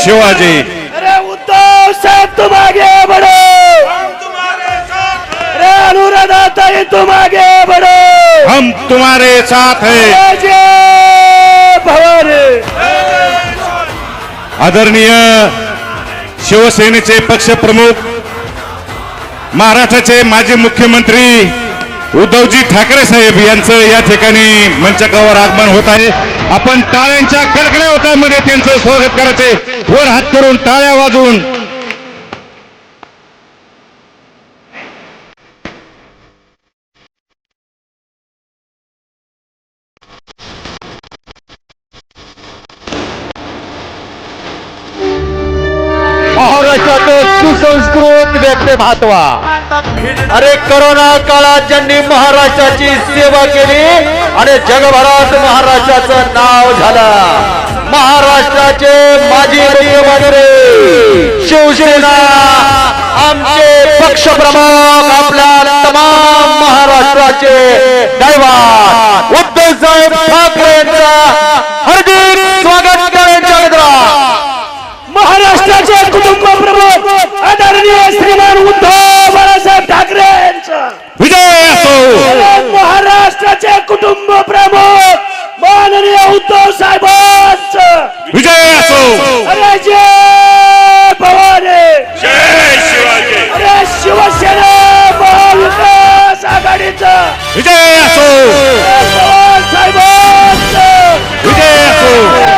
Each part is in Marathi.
शिवाजी। अरे उद्धव साहब तुम आगे बढ़ो, हम तुम्हारे साथ हैं। अरे अनुराधा तुम आगे बढ़ो, हम तुम्हारे साथ हैं। जय भवानी। आदरणीय शिवसेनेचे पक्षप्रमुख महाराष्ट्राचे माजी मुख्यमंत्री उद्धवजी ठाकरे साहेब यांचं या ठिकाणी मंचकावर आगमन होत आहे। आपण टाळ्यांच्या कडकडाटामध्ये त्यांचं स्वागत करायचे, वर हात करून टाळ्या वाजवून। महाराष्ट्राचं सुसंस्कृत व्यक्तिमत्वा, अरे करोना काळात ज्यांनी महाराष्ट्राची सेवा केली आणि जगभरात महाराष्ट्राचं नाव झालं, महाराष्ट्राचे माजी मुख्यमंत्री शिवसेना आमचे पक्षप्रमुख, आपल्या तमाम महाराष्ट्राचे दैवत उद्धवसाहेब ठाकरे यांचा हार्दिक स्वागत करण्याच्या मित्रा। महाराष्ट्राचे कुटुंब प्रमुख आदरणीय श्रीमान उद्धव बाळासाहेब ठाकरे यांचा विजय असो। महाराष्ट्राचे कुटुंब प्रमुख माननीय उद्धव साहेबांचा विजय असो। अरे जय भवानी, जय शिवाजी। अरे शिवसेना महाविकास आघाडीचा विजय असो। पवार साहेबांचा विजय असो। विजय असो।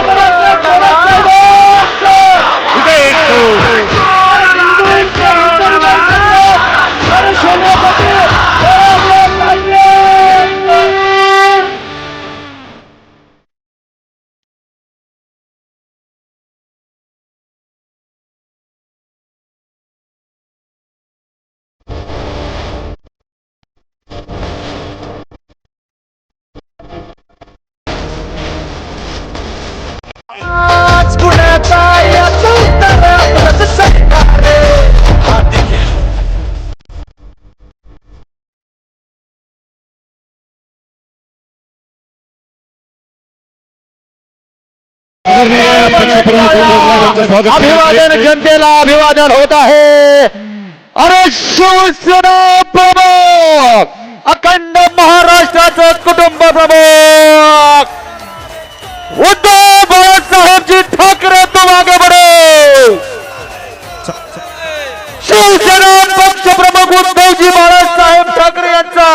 अभिवादन जनतेला अभिवादन होत आहे। अरे शिवसेना प्रमुख, अखंड महाराष्ट्राचं कुटुंब प्रमुख उद्धव बाळासाहेबजी ठाकरे तुम आगे बढ़ो। शिवसेना पक्ष प्रमुख उद्धवजी बाळासाहेब ठाकरे यांचा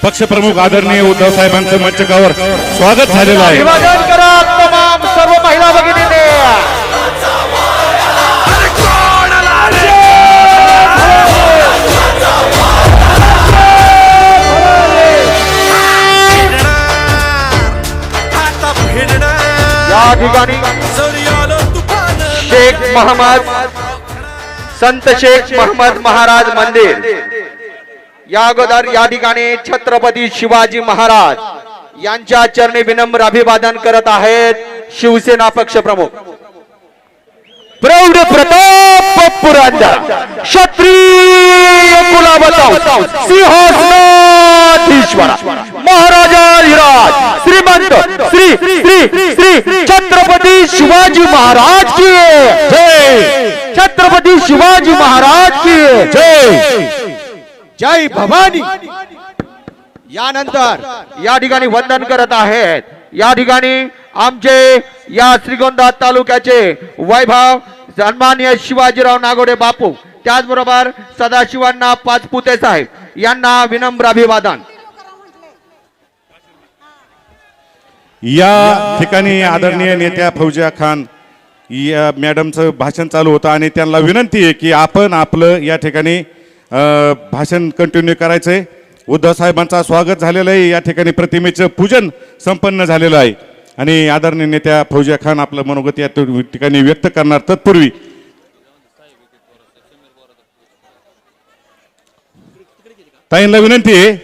पक्षप्रमुख आदरणीय उद्धव साहेबांचं मंचकावर स्वागत झालेलं आहे। अभिवादन करा तमाम सर्व महिला भगिनीने। या ठिकाणी शेख मोहम्मद संत शेख मोहम्मद महाराज मंदिर या अगोदर या ठिकाणी छत्रपती शिवाजी महाराज यांच्या चरणी विनम्र अभिवादन करत आहेत शिवसेना पक्ष प्रमुख प्रौढ प्रताप पुरंदर क्षत्रिय कुलाबताव सिंहासनाधीश्वर महाराजाधिराज श्रीमंत श्री श्री श्री छत्रपती शिवाजी महाराज की जय। छत्रपती शिवाजी महाराज की जय। जय भवानी। यानंतर या ठिकाणी वंदन करत आहेत या ठिकाणी आमचे या श्रीगोंदा तालुक्याचे वैभव सन्माननीय शिवाजीराव नागोडे बापू, त्याचबरोबर सदाशिवांना पाचपुते साहेब यांना विनम्र अभिवादन। या ठिकाणी आदरणीय नेत्या फौजिया खान या मॅडमचं भाषण चालू होतं आणि त्यांना विनंती आहे की आपण आपलं या ठिकाणी भाषण कंटिन्यू करायचंय। उद्धव साहेबांचा स्वागत झालेलं आहे, या ठिकाणी प्रतिमेचं पूजन संपन्न झालेलं आहे आणि आदरणीय नेत्या फौजिया खान आपलं मनोगत या ठिकाणी व्यक्त करणार। तत्पूर्वी ताईंना विनंती आहे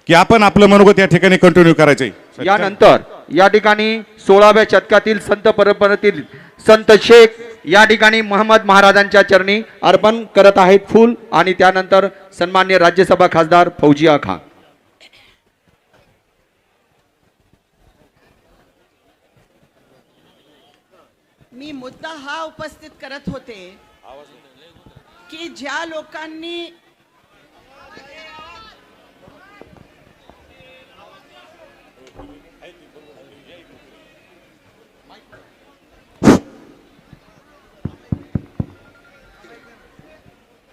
की आपण आपलं मनोगत या ठिकाणी कंटिन्यू करायचंय। यानंतर या ठिकाणी 16व्या शतकातील संत परंपरेतील संत शेख या ठिकाणी मोहम्मद महाराजांच्या चरणी अर्पण करत आहेत फूल आणि त्यानंतर सन्माननीय राज्यसभा खासदार फौजिया खान। मी मुद्दा हा उपस्थित करत होते की ज्या लोकांनी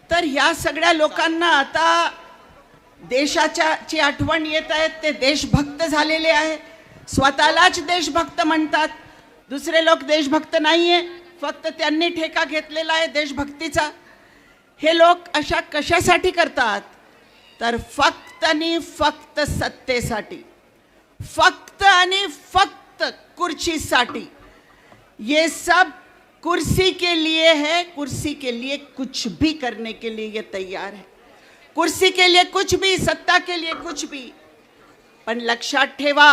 तर या सगळ्या लोकांना आता देशाची आठवण येत आहे, ते देशभक्त झालेले आहे, स्वतःलाच देशभक्त म्हणतात. दुसरे लोक देशभक्त नाहीये, फक्त त्यांनी ठेका घेतलेला आहे देशभक्तीचा. हे लोक अशा कशासाठी करतात? तर फक्त आणि फक्त सत्तेसाठी, फक्त आणि फक्त कुर्सीसाठी. ये सब कुर्सी के लिए है, कुर्सी के लिए कुछ भी करने के लिए ये तैयार है. कुर्सी के लिए कुछ भी, सत्ता के लिए कुछ भी. पण लक्षात ठेवा,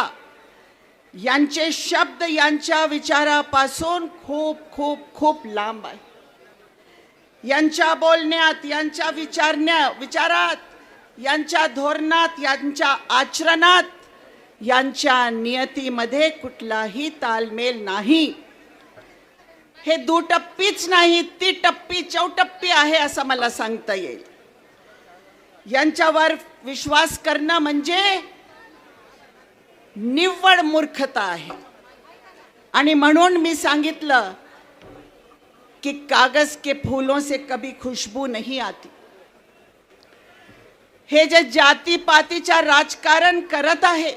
यांचे शब्द यांच्या विचारापासून खूप खूप खूप लांब आहे. यांच्या बोलण्यात, यांच्या विचारात, यांच्या धोरणात, यांच्या आचरणात, यांच्या नियतीमध्ये कुठलाही तालमेल नाही. हे दुटप्पीच नाही, ती टप्पी चौटप्पी आहे असं मला सांगता येईल. यांच्यावर विश्वास करणं म्हणजे निव्वळ मूर्खता आहे. आणि म्हणून मी सांगितलं की कागज के फूलों से कभी खुशबू नहीं आती. हे जे जातीपातीचा राजकारण करत आहे,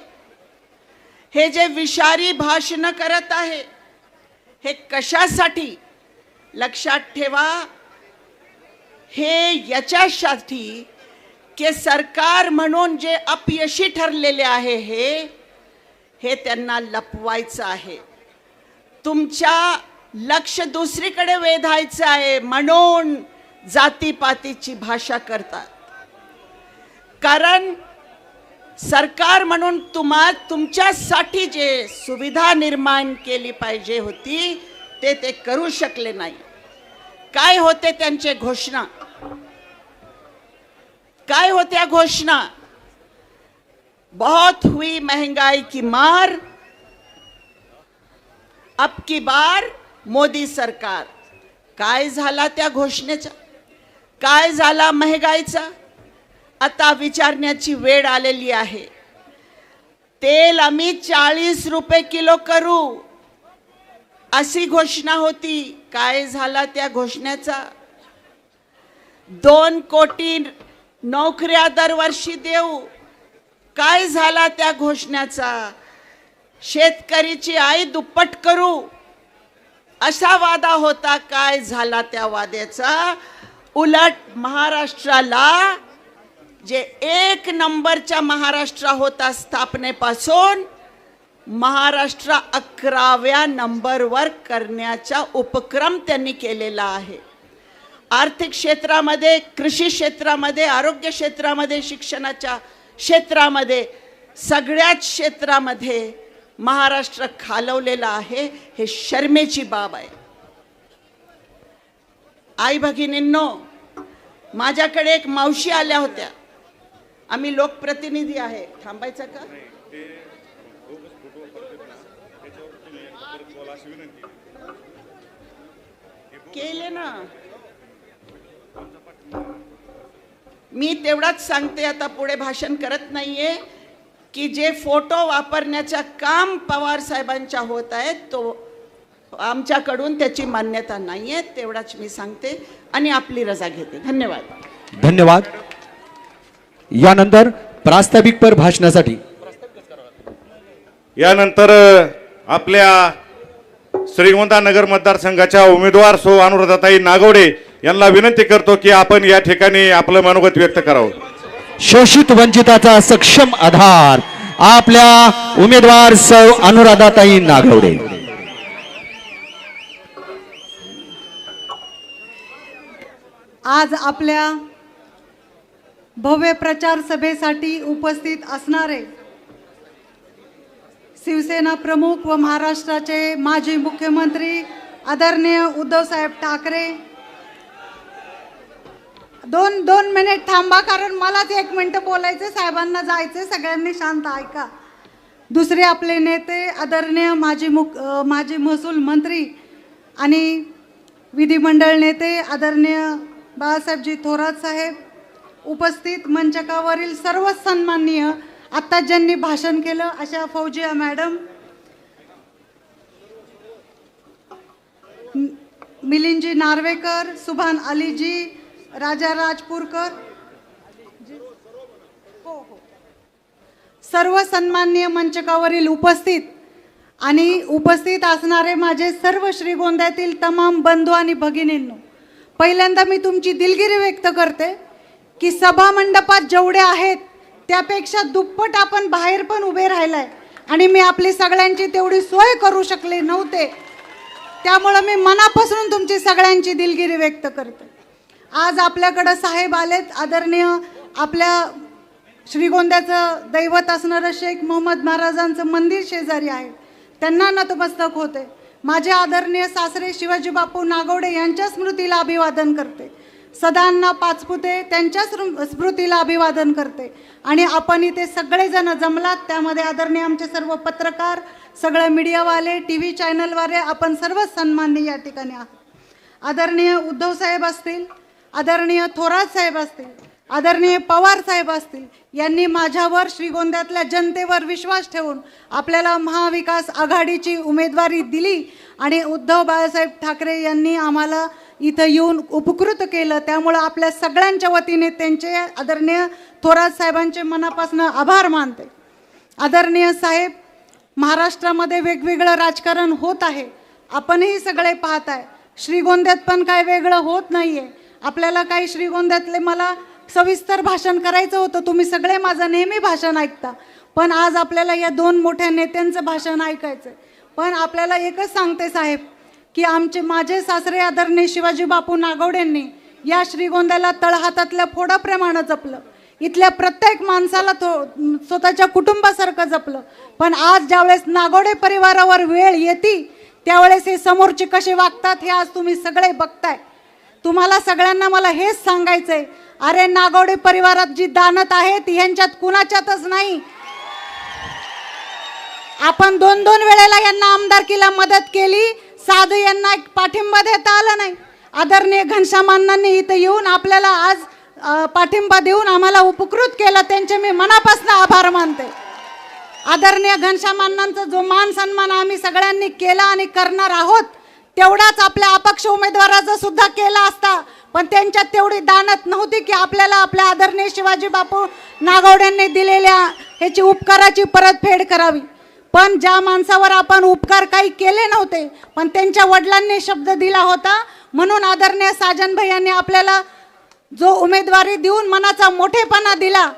हे जे विषारी भाषण करत आहे, हे कशासाठी? लक्षात ठेवा, हे याच्यासाठी की सरकार म्हणून जे अपयशी ठरलेले आहे हे त्यांना लपवायचं आहे. तुमच्या लक्ष दुसरीकडे वेधायचं आहे, म्हणून जातीपातीची भाषा करतात. कारण सरकार म्हणून तुमच्यासाठी जे सुविधा निर्माण केली पाहिजे होती ते करू शकले नाही. काय होते त्यांचे घोषणा? काय होत्या घोषणा? बहुत हुई महंगाई की मार, अब की बार मोदी सरकार. काय झाला त्या घोषणेचा? काय झाला महंगाईचा? आता विचारण्याची वेळ आलेली आहे. तेल आम्ही 40 रुपये किलो करू अशी घोषणा होती. काय झाला त्या घोषणेचा? 2 कोटी नोकऱ्या दरवर्षी देऊ. काय झाला त्या घोषणेचा? शेतकरीची आय दुप्पट करू असा वादा होता. काय झाला त्या वाद्याचा? उलट महाराष्ट्राला, जे 1 नंबरचा महाराष्ट्र होता स्थापनेपासून, महाराष्ट्र 11व्या नंबरवर करण्याचा उपक्रम त्यांनी केलेला आहे. आर्थिक क्षेत्रामध्ये, कृषी क्षेत्रामध्ये, आरोग्य क्षेत्रामध्ये, शिक्षणाच्या क्षेत्रामध्ये, सगळ्याच क्षेत्रामध्ये महाराष्ट्र खालवलेला आहे. हे शर्मेची बाब आहे. आई भगिनींनो, माझ्याकडे एक मावशी आल्या होत्या. आम्ही लोकप्रतिनिधी आहे. थांबायचं का? केले ना. मी तेवढाच सांगते, आता पुढे भाषण करत नाहीये, की जे फोटो वापरण्याचा काम पवार साहेबांच्या होत आहे तो आमच्याकडून त्याची मान्यता नाहीये. तेवढाच मी सांगते आणि आपली रजा घेते. धन्यवाद. धन्यवाद. यानंतर प्रास्ताविकपर भाषणासाठी यानंतर आपल्या श्रीगोंदा नगर मतदारसंघाच्या उमेदवार सौ अनुराधाताई नागवडे यांना विनंती करतो की आपण या ठिकाणी आपलं मनोगत व्यक्त करावं. शोषित वंचिताचा सक्षम आधार आपल्या उमेदवार सौ अनुराधाताई नागवडे. आज आपल्या भव्य प्रचार सभेसाठी उपस्थित असणारे शिवसेना प्रमुख व महाराष्ट्राचे माजी मुख्यमंत्री आदरणीय उद्धवसाहेब ठाकरे. दोन मिनिट थांबा, कारण मलाच 1 मिनिट बोलायचे, साहेबांना जायचे. सगळ्यांनी शांत ऐका. दुसरे आपले नेते आदरणीय माजी महसूल मंत्री आणि विधिमंडळ नेते आदरणीय बाळासाहेबजी थोरात साहेब, उपस्थित मंचकावरील सर्व सन्माननीय आत्ता ज्यांनी भाषण केलं अशा फौजिया मॅडम, मिलिंदजी नार्वेकर, सुभान अलीजी, राजा राजपूरकर, सर्व सन्माननीय मंचकावरील उपस्थित आणि उपस्थित असणारे माझे सर्व श्रीगोंद्यातील तमाम बंधू आणि भगिनींनो, पहिल्यांदा मी तुमची दिलगिरी व्यक्त करते की सभा मंडपात जेवढे आहेत त्यापेक्षा दुप्पट आपण बाहेर पण उभे राहिलाय आणि मी आपली सगळ्यांची तेवढी सोय करू शकले नव्हते, त्यामुळे मी मनापासून तुमची सगळ्यांची दिलगिरी व्यक्त करते. आज आपल्याकडं साहेब आलेत, आदरणीय आपल्या श्रीगोंद्याचं दैवत असणारं शेख मोहम्मद महाराजांचं मंदिर शेजारी आहे, त्यांना नतमस्तक होते. माझे आदरणीय सासरे शिवाजी बापू नागवडे यांच्या स्मृतीला अभिवादन करते. सदांना पाचपुते त्यांच्या स्मृतीला अभिवादन करते. आणि आपण इथे सगळेजण जमलात, त्यामध्ये आदरणीय आमचे सर्व पत्रकार, सगळे मीडियावाले, TV चॅनलवाले, आपण सर्व सन्माननीय या ठिकाणी आहात. आदरणीय उद्धव साहेब असतील, आदरणीय थोरात साहेब असतील, आदरणीय पवार साहेब असतील, यांनी माझ्यावर श्रीगोंद्यातल्या जनतेवर विश्वास ठेवून आपल्याला महाविकास आघाडीची उमेदवारी दिली आणि उद्धव बाळासाहेब ठाकरे यांनी आम्हाला इथं येऊन उपकृत केलं. त्यामुळं आपल्या सगळ्यांच्या वतीने त्यांचे आदरणीय थोरात साहेबांचे मनापासून आभार मानते. आदरणीय साहेब, महाराष्ट्रामध्ये वेगवेगळं राजकारण होत आहे, आपणही सगळे पाहताय. श्रीगोंद्यात पण काय वेगळं होत नाहीये. आपल्याला काही श्रीगोंद्यातले मला सविस्तर भाषण करायचं होतं, तुम्ही सगळे माझं नेहमी भाषण ऐकता, पण आज आपल्याला या दोन मोठ्या नेत्यांचं भाषण ऐकायचं. पण आपल्याला एकच सांगते साहेब की माझे सासरे आदरणीय शिवाजी बापू नागवडेंनी या श्रीगोंद्याला तळहातातल्या फोडाप्रमाणे जपलं, इथल्या प्रत्येक माणसाला स्वतःच्या कुटुंबासारखं जपलं. पण आज ज्यावेळेस नागवडे परिवारावर वेळ येते त्यावेळेस हे समोरचे कसे वागतात हे आज तुम्ही सगळे बघताय. तुम्हाला सगळ्यांना मला हेच सांगायचंय, अरे नागवडे परिवारात जी दानत आहेत ह्यांच्यात कुणाच्यातच नाही. आपण दोन दोन वेळेला यांना आमदारकीला मदत केली, साधू यांना पाठिंबा देता आला नाही. आदरणीय घनश्यामांनांनी इथं येऊन आपल्याला आज पाठिंबा देऊन आम्हाला उपकृत केलं, त्यांचे मी मनापासून आभार मानते. आदरणीय घनश्यामांनांचा जो मान सन्मान आम्ही सगळ्यांनी केला आणि करणार आहोत तेवढाच आपल्या अपक्ष उमेदवाराचा सुद्धा केला असता, पण त्यांच्यात तेवढी दानत नव्हती की आपल्याला आपल्या आदरणीय शिवाजी बापू नागवड्यांनी दिलेल्या ह्याची उपकाराची परतफेड करावी. पण ज्या माणसावर आपण उपकार काही केले नव्हते पण त्यांच्या वडिलांनी शब्द दिला होता, म्हणून आदरणीय साजन भैयांनी आपल्याला जो उमेदवारी देऊन मनाचा मोठेपणा दिला,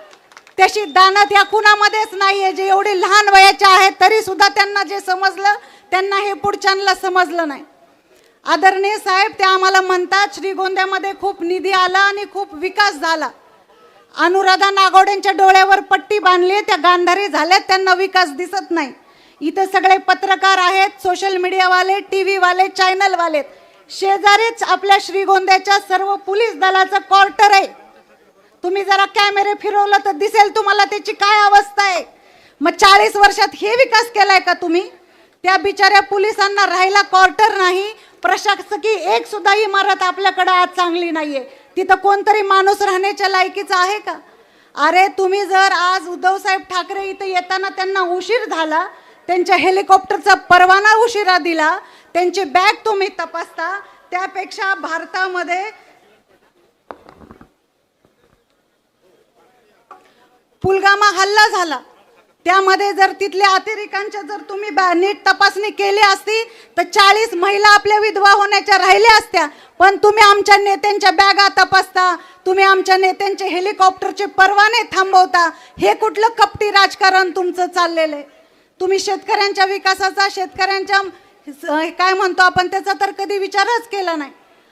त्याची दानत या कुणामध्येच नाहीये. जे एवढे लहान वयाचे आहेत तरी सुद्धा त्यांना जे समजलं त्यांना हे पुढच्यांना समजलं नाही. आदरणीय साहेब, ते आम्हाला म्हणतात श्रीगोंद्यामध्ये खूप निधी आला आणि खूप विकास झाला. अनुराधा नागवडेंच्या डोळ्यावर पट्टी बांधली, त्या गांधारी झाल्यात, त्यांना विकास दिसत नाही. इथं सगळे पत्रकार आहेत, सोशल मीडियावाले, TV वाले, चॅनलवाले. शेजारीच आपल्या श्रीगोंद्याच्या सर्व पोलीस दलाचं क्वार्टर आहे. तुम्ही जरा कॅमेरे फिरवलं तर दिसेल तुम्हाला त्याची काय अवस्था आहे. मग 40 वर्षात हे विकास केलाय का तुम्ही? त्या बिचाऱ्या पोलिसांना राहायला क्वार्टर नाही, प्रशासकीय एक सुद्धा इमारत आपल्याकडे आज चांगली नाहीये. तिथं कोणतरी माणूस राहण्याच्या लायकीचा आहे का? अरे तुम्ही जर आज उद्धव साहेब ठाकरे इथं येताना त्यांना उशीर झाला, त्यांच्या हेलिकॉप्टरचा परवाना उशिरा दिला, त्यांची बॅग तुम्ही तपासता, त्यापेक्षा भारतामध्ये पुलगामा हल्ला झाला, त्यामध्ये जर तिथल्या अतिरेक्यांच्या जर तुम्ही नीट तपासणी केली असती तर 40 महिला आपल्या विधवा होण्याच्या राहिल्या असत्या. पण तुम्ही आमच्या नेत्यांच्या बॅगा तपासता, तुम्ही आमच्या नेत्यांचे हेलिकॉप्टरचे परवाने थांबवता. हे कुठलं कपटी राजकारण तुमचं चाललेलं आहे? तुम्ही शेतकऱ्यांच्या विकासाचा, शेतकऱ्यांच्या काय म्हणतो आपण त्याचा तर कधी विचारच केला नाही.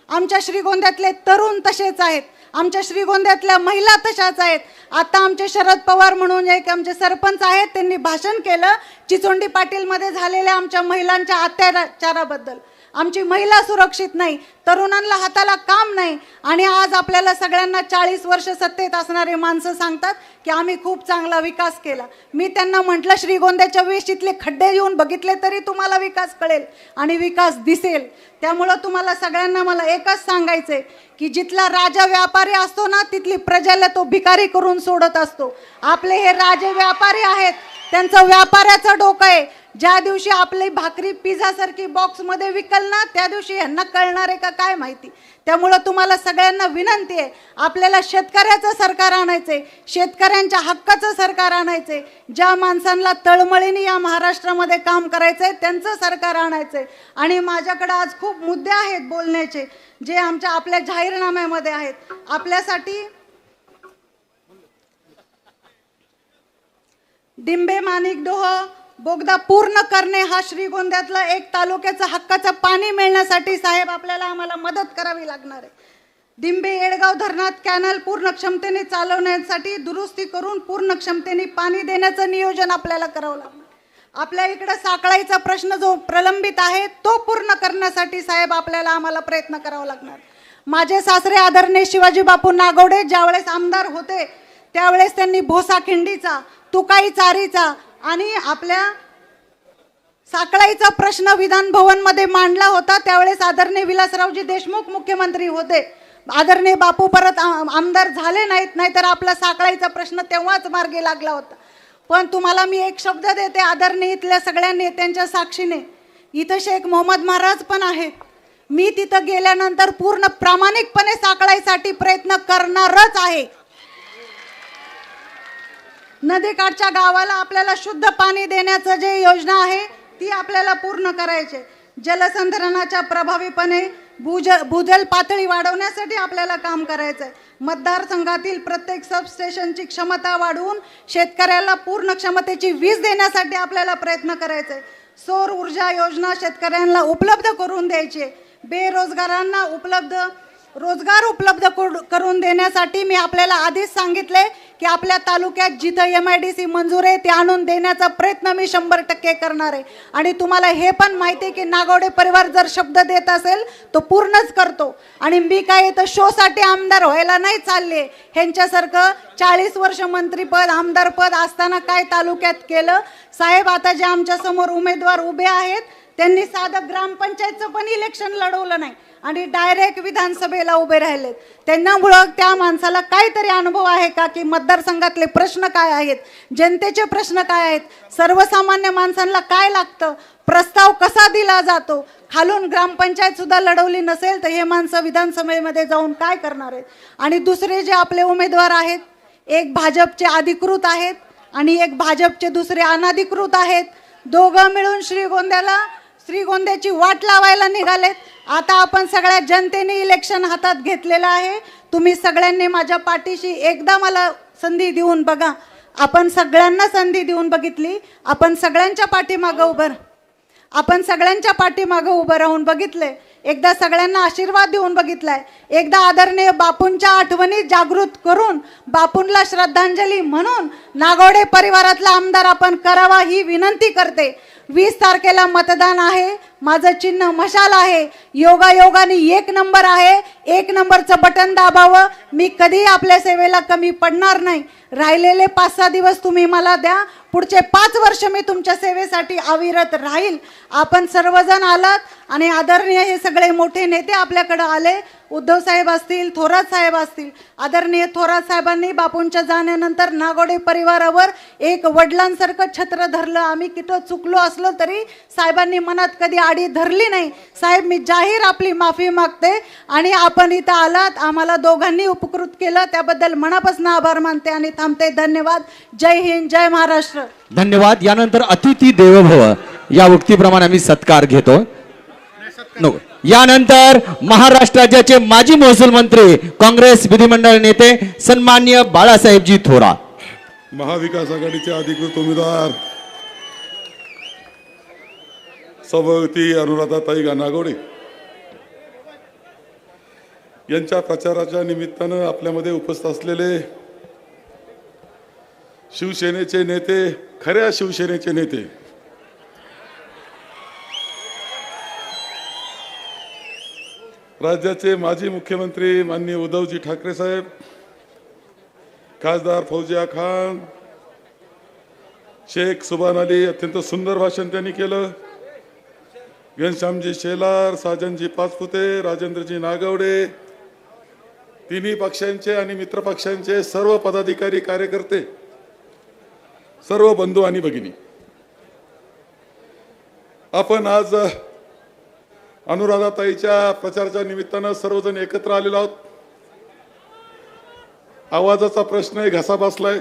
आमच्या श्रीगोंद्यातले तरुण तसेच आहेत, आमच्या श्रीगोंद्यातल्या महिला तशाच आहेत. आता आमचे शरद पवार म्हणून एक आमचे सरपंच आहेत, त्यांनी भाषण केलं चिचोंडी पाटील मध्ये झालेल्या आमच्या महिलांच्या अत्याचाराबद्दल. आमची महिला सुरक्षित नाही, तरुणांना हाताला काम नाही. आणि आज आपल्याला सगळ्यांना 40 वर्ष सत्तेत असणारे माणसं सांगतात की आम्ही खूप चांगला विकास केला. मी त्यांना म्हटलं, श्रीगोंद्याच्या वेशीतले खड्डे येऊन बघितले तरी तुम्हाला विकास कळेल आणि विकास दिसेल. त्यामुळं तुम्हाला सगळ्यांना मला एकच सांगायचंय की जिथला राजा व्यापारी असतो ना, तिथली प्रजेला तो भिकारी करून सोडत असतो. आपले हे राजे व्यापारी आहेत, त्यांचं व्यापाऱ्याचं डोकं आहे. ज्या दिवशी आपली भाकरी पिझ्झा सारखी बॉक्समध्ये विकल ना, त्या दिवशी यांना कळणार आहे का काय माहिती. त्यामुळं तुम्हाला सगळ्यांना विनंती आहे, आपल्याला शेतकऱ्याचं सरकार आणायचंय, शेतकऱ्यांच्या हक्काचं सरकार आणायचंय. ज्या माणसांना तळमळीने या महाराष्ट्रामध्ये काम करायचंय त्यांचं सरकार आणायचंय. आणि माझ्याकडे आज खूप मुद्दे आहेत बोलण्याचे, जे आपल्या जाहीरनाम्यामध्ये आहेत. आपल्यासाठी डिंबे माणिकडोह बोगदा पूर्ण करणे हा श्रीगोंद्यातला एक तालुक्याचं हक्काचं पाणी मिळण्यासाठी साहेब आम्हाला मदत करावी लागणार आहे. डिंबे येडगाव धरणात कॅनल पूर्ण क्षमतेने चालवण्यासाठी दुरुस्ती करून पूर्ण क्षमतेने पाणी देण्याचं नियोजन आपल्याला करावं लागणार. आपल्या इकडे साकळाईचा प्रश्न जो प्रलंबित आहे तो पूर्ण करण्यासाठी साहेब आम्हाला प्रयत्न करावा लागणार. माझे सासरे आदरणीय शिवाजी बापू नागवडे ज्यावेळेस आमदार होते त्यावेळेस त्यांनी भोसा खिंडीचा, तुकाई चारीचा आणि आपल्या साकळाईचा प्रश्न विधान भवन मध्ये मांडला होता. त्यावेळेस आदरणीय विलासरावजी देशमुख मुख्यमंत्री होते. आदरणीय बापू परत आमदार झाले नाहीत, नाहीतर आपला साकळाईचा प्रश्न तेव्हाच मार्गी लागला होता. पण तुम्हाला मी एक शब्द देते आदरणीय इथल्या सगळ्या नेत्यांच्या साक्षीने, इथं शेख मोहम्मद महाराज पण आहेत. मी तिथं गेल्यानंतर पूर्ण प्रामाणिकपणे साकळाईसाठी प्रयत्न करणारच आहे. नदीकाठच्या गावाला आपल्याला शुद्ध पाणी देण्याचं जे योजना आहे ती आपल्याला पूर्ण करायचे. जलसंधारणाच्या प्रभावीपणे भूजल पातळी वाढवण्यासाठी आपल्याला काम करायचं आहे. मतदारसंघातील प्रत्येक सबस्टेशनची क्षमता वाढवून शेतकऱ्याला पूर्ण क्षमतेची वीज देण्यासाठी आपल्याला प्रयत्न करायचे आहे. सौर ऊर्जा योजना शेतकऱ्यांना उपलब्ध करून द्यायची. बेरोजगारांना रोजगार उपलब्ध करून देण्यासाठी मी आपल्याला आधीच सांगितले की आपल्या तालुक्यात जिथं MIDC मंजूर आहे ते आणून देण्याचा प्रयत्न मी 100% करणार आहे. आणि तुम्हाला हे पण माहिती आहे की नागवडे परिवार जर शब्द देत असेल तो पूर्णच करतो. आणि मी काय इथं शोसाठी आमदार व्हायला नाही चालले. ह्यांच्यासारखं 40 वर्ष मंत्रीपद आमदारपद असताना काय तालुक्यात केलं साहेब. आता जे आमच्या समोर उमेदवार उभे आहेत त्यांनी साधं ग्रामपंचायतचं पण इलेक्शन लढवलं नाही आणि डायरेक्ट विधानसभेला उभे राहिलेत. त्यांच्यामुळं त्या माणसाला काहीतरी अनुभव आहे का की मतदारसंघातले प्रश्न काय आहेत, जनतेचे प्रश्न काय आहेत, सर्वसामान्य माणसांना काय लागतं, प्रस्ताव कसा दिला जातो. खालून ग्रामपंचायत सुद्धा लढवली नसेल तर हे माणसं विधानसभेमध्ये जाऊन काय करणार आहेत. आणि दुसरे जे आपले उमेदवार आहेत, एक भाजपचे अधिकृत आहेत आणि एक भाजपचे दुसरे अनधिकृत आहेत. दोघं मिळून श्रीगोंद्याची वाट लावायला निघालेत. आता आपण सगळ्या जनतेने इलेक्शन हातात घेतलेलं आहे. तुम्ही सगळ्यांनी माझ्या पाठीशी एकदा मला संधी देऊन बघा. आपण सगळ्यांना संधी देऊन बघितली. आपण सगळ्यांच्या पाठीमागं उभं राहून बघितले. एकदा सगळ्यांना आशीर्वाद देऊन बघितलाय. एकदा आदरणीय बापूंच्या आठवणी जागृत करून बापूंला श्रद्धांजली म्हणून नागवडे परिवारातला आमदार आपण करावा ही विनंती करते. 20 तारखेला मतदान आहे. माझं चिन्ह मशाल आहे. योगायोगाने 1 नंबर आहे. 1 नंबरचं बटन दाबावं. मी कधी आपल्या सेवेला कमी पडणार नाही. राहिलेले 5-6 दिवस तुम्ही मला द्या. पुढचे 5 वर्ष मी तुमच्या सेवेसाठी अविरत राहील. आपण सर्वजण आलात आणि आदरणीय हे सगळे मोठे नेते आपल्याकडे आले. उद्धव साहेब असतील, थोरात साहेब असतील. आदरणीय थोरात साहेबांनी बापूंच्या जाण्यानंतर नागवडे परिवारावर एक वडिलांसारखं छत्र धरलं. आम्ही किती चुकलो असलो तरी साहेबांनी मनात कधी आडी धरली नाही. साहेब मी जाहीर आपली माफी मागते. आणि आपण इथं आलात, आम्हाला दोघांनी उपकृत केलं त्याबद्दल मनापासून आभार मानते आणि थांबते. धन्यवाद. जय हिंद, जय महाराष्ट्र. धन्यवाद. यानंतर अतिथी देवो भव या उक्तीप्रमाणे आम्ही सत्कार घेतो. यानंतर महाराष्ट्र राज्याचे माजी महसूल मंत्री काँग्रेस विधिमंडळ नेते सन्माननीय बाळासाहेबजी थोरात, महाविकास आघाडीचे अधिकृत उमेदवार सभापती अनुराधाताई नागवडे यांच्या प्रचाराच्या निमित्तानं आपल्यामध्ये उपस्थित असलेले शिवसेनेचे नेते, खऱ्या शिवसेनेचे नेते राज्याचे माजी मुख्यमंत्री माननीय उद्धवजी ठाकरे साहेब, खासदार फौजिया खान, शेख सुभान अली, अत्यंत सुंदर भाषण त्यांनी केलं. घनश्यामजी शेलार, साजनजी पाचपुते, राजेंद्रजी नागवडे, तिन्ही पक्षांचे आणि मित्र पक्षांचे सर्व पदाधिकारी, कार्यकर्ते, सर्व बंधू आणि भगिनी, आपण आज अनुराधाताईच्या प्रचाराच्या निमित्तानं सर्वजण एकत्र आलेलो आहोत. आवाजाचा प्रश्न आहे, घसा बसलाय.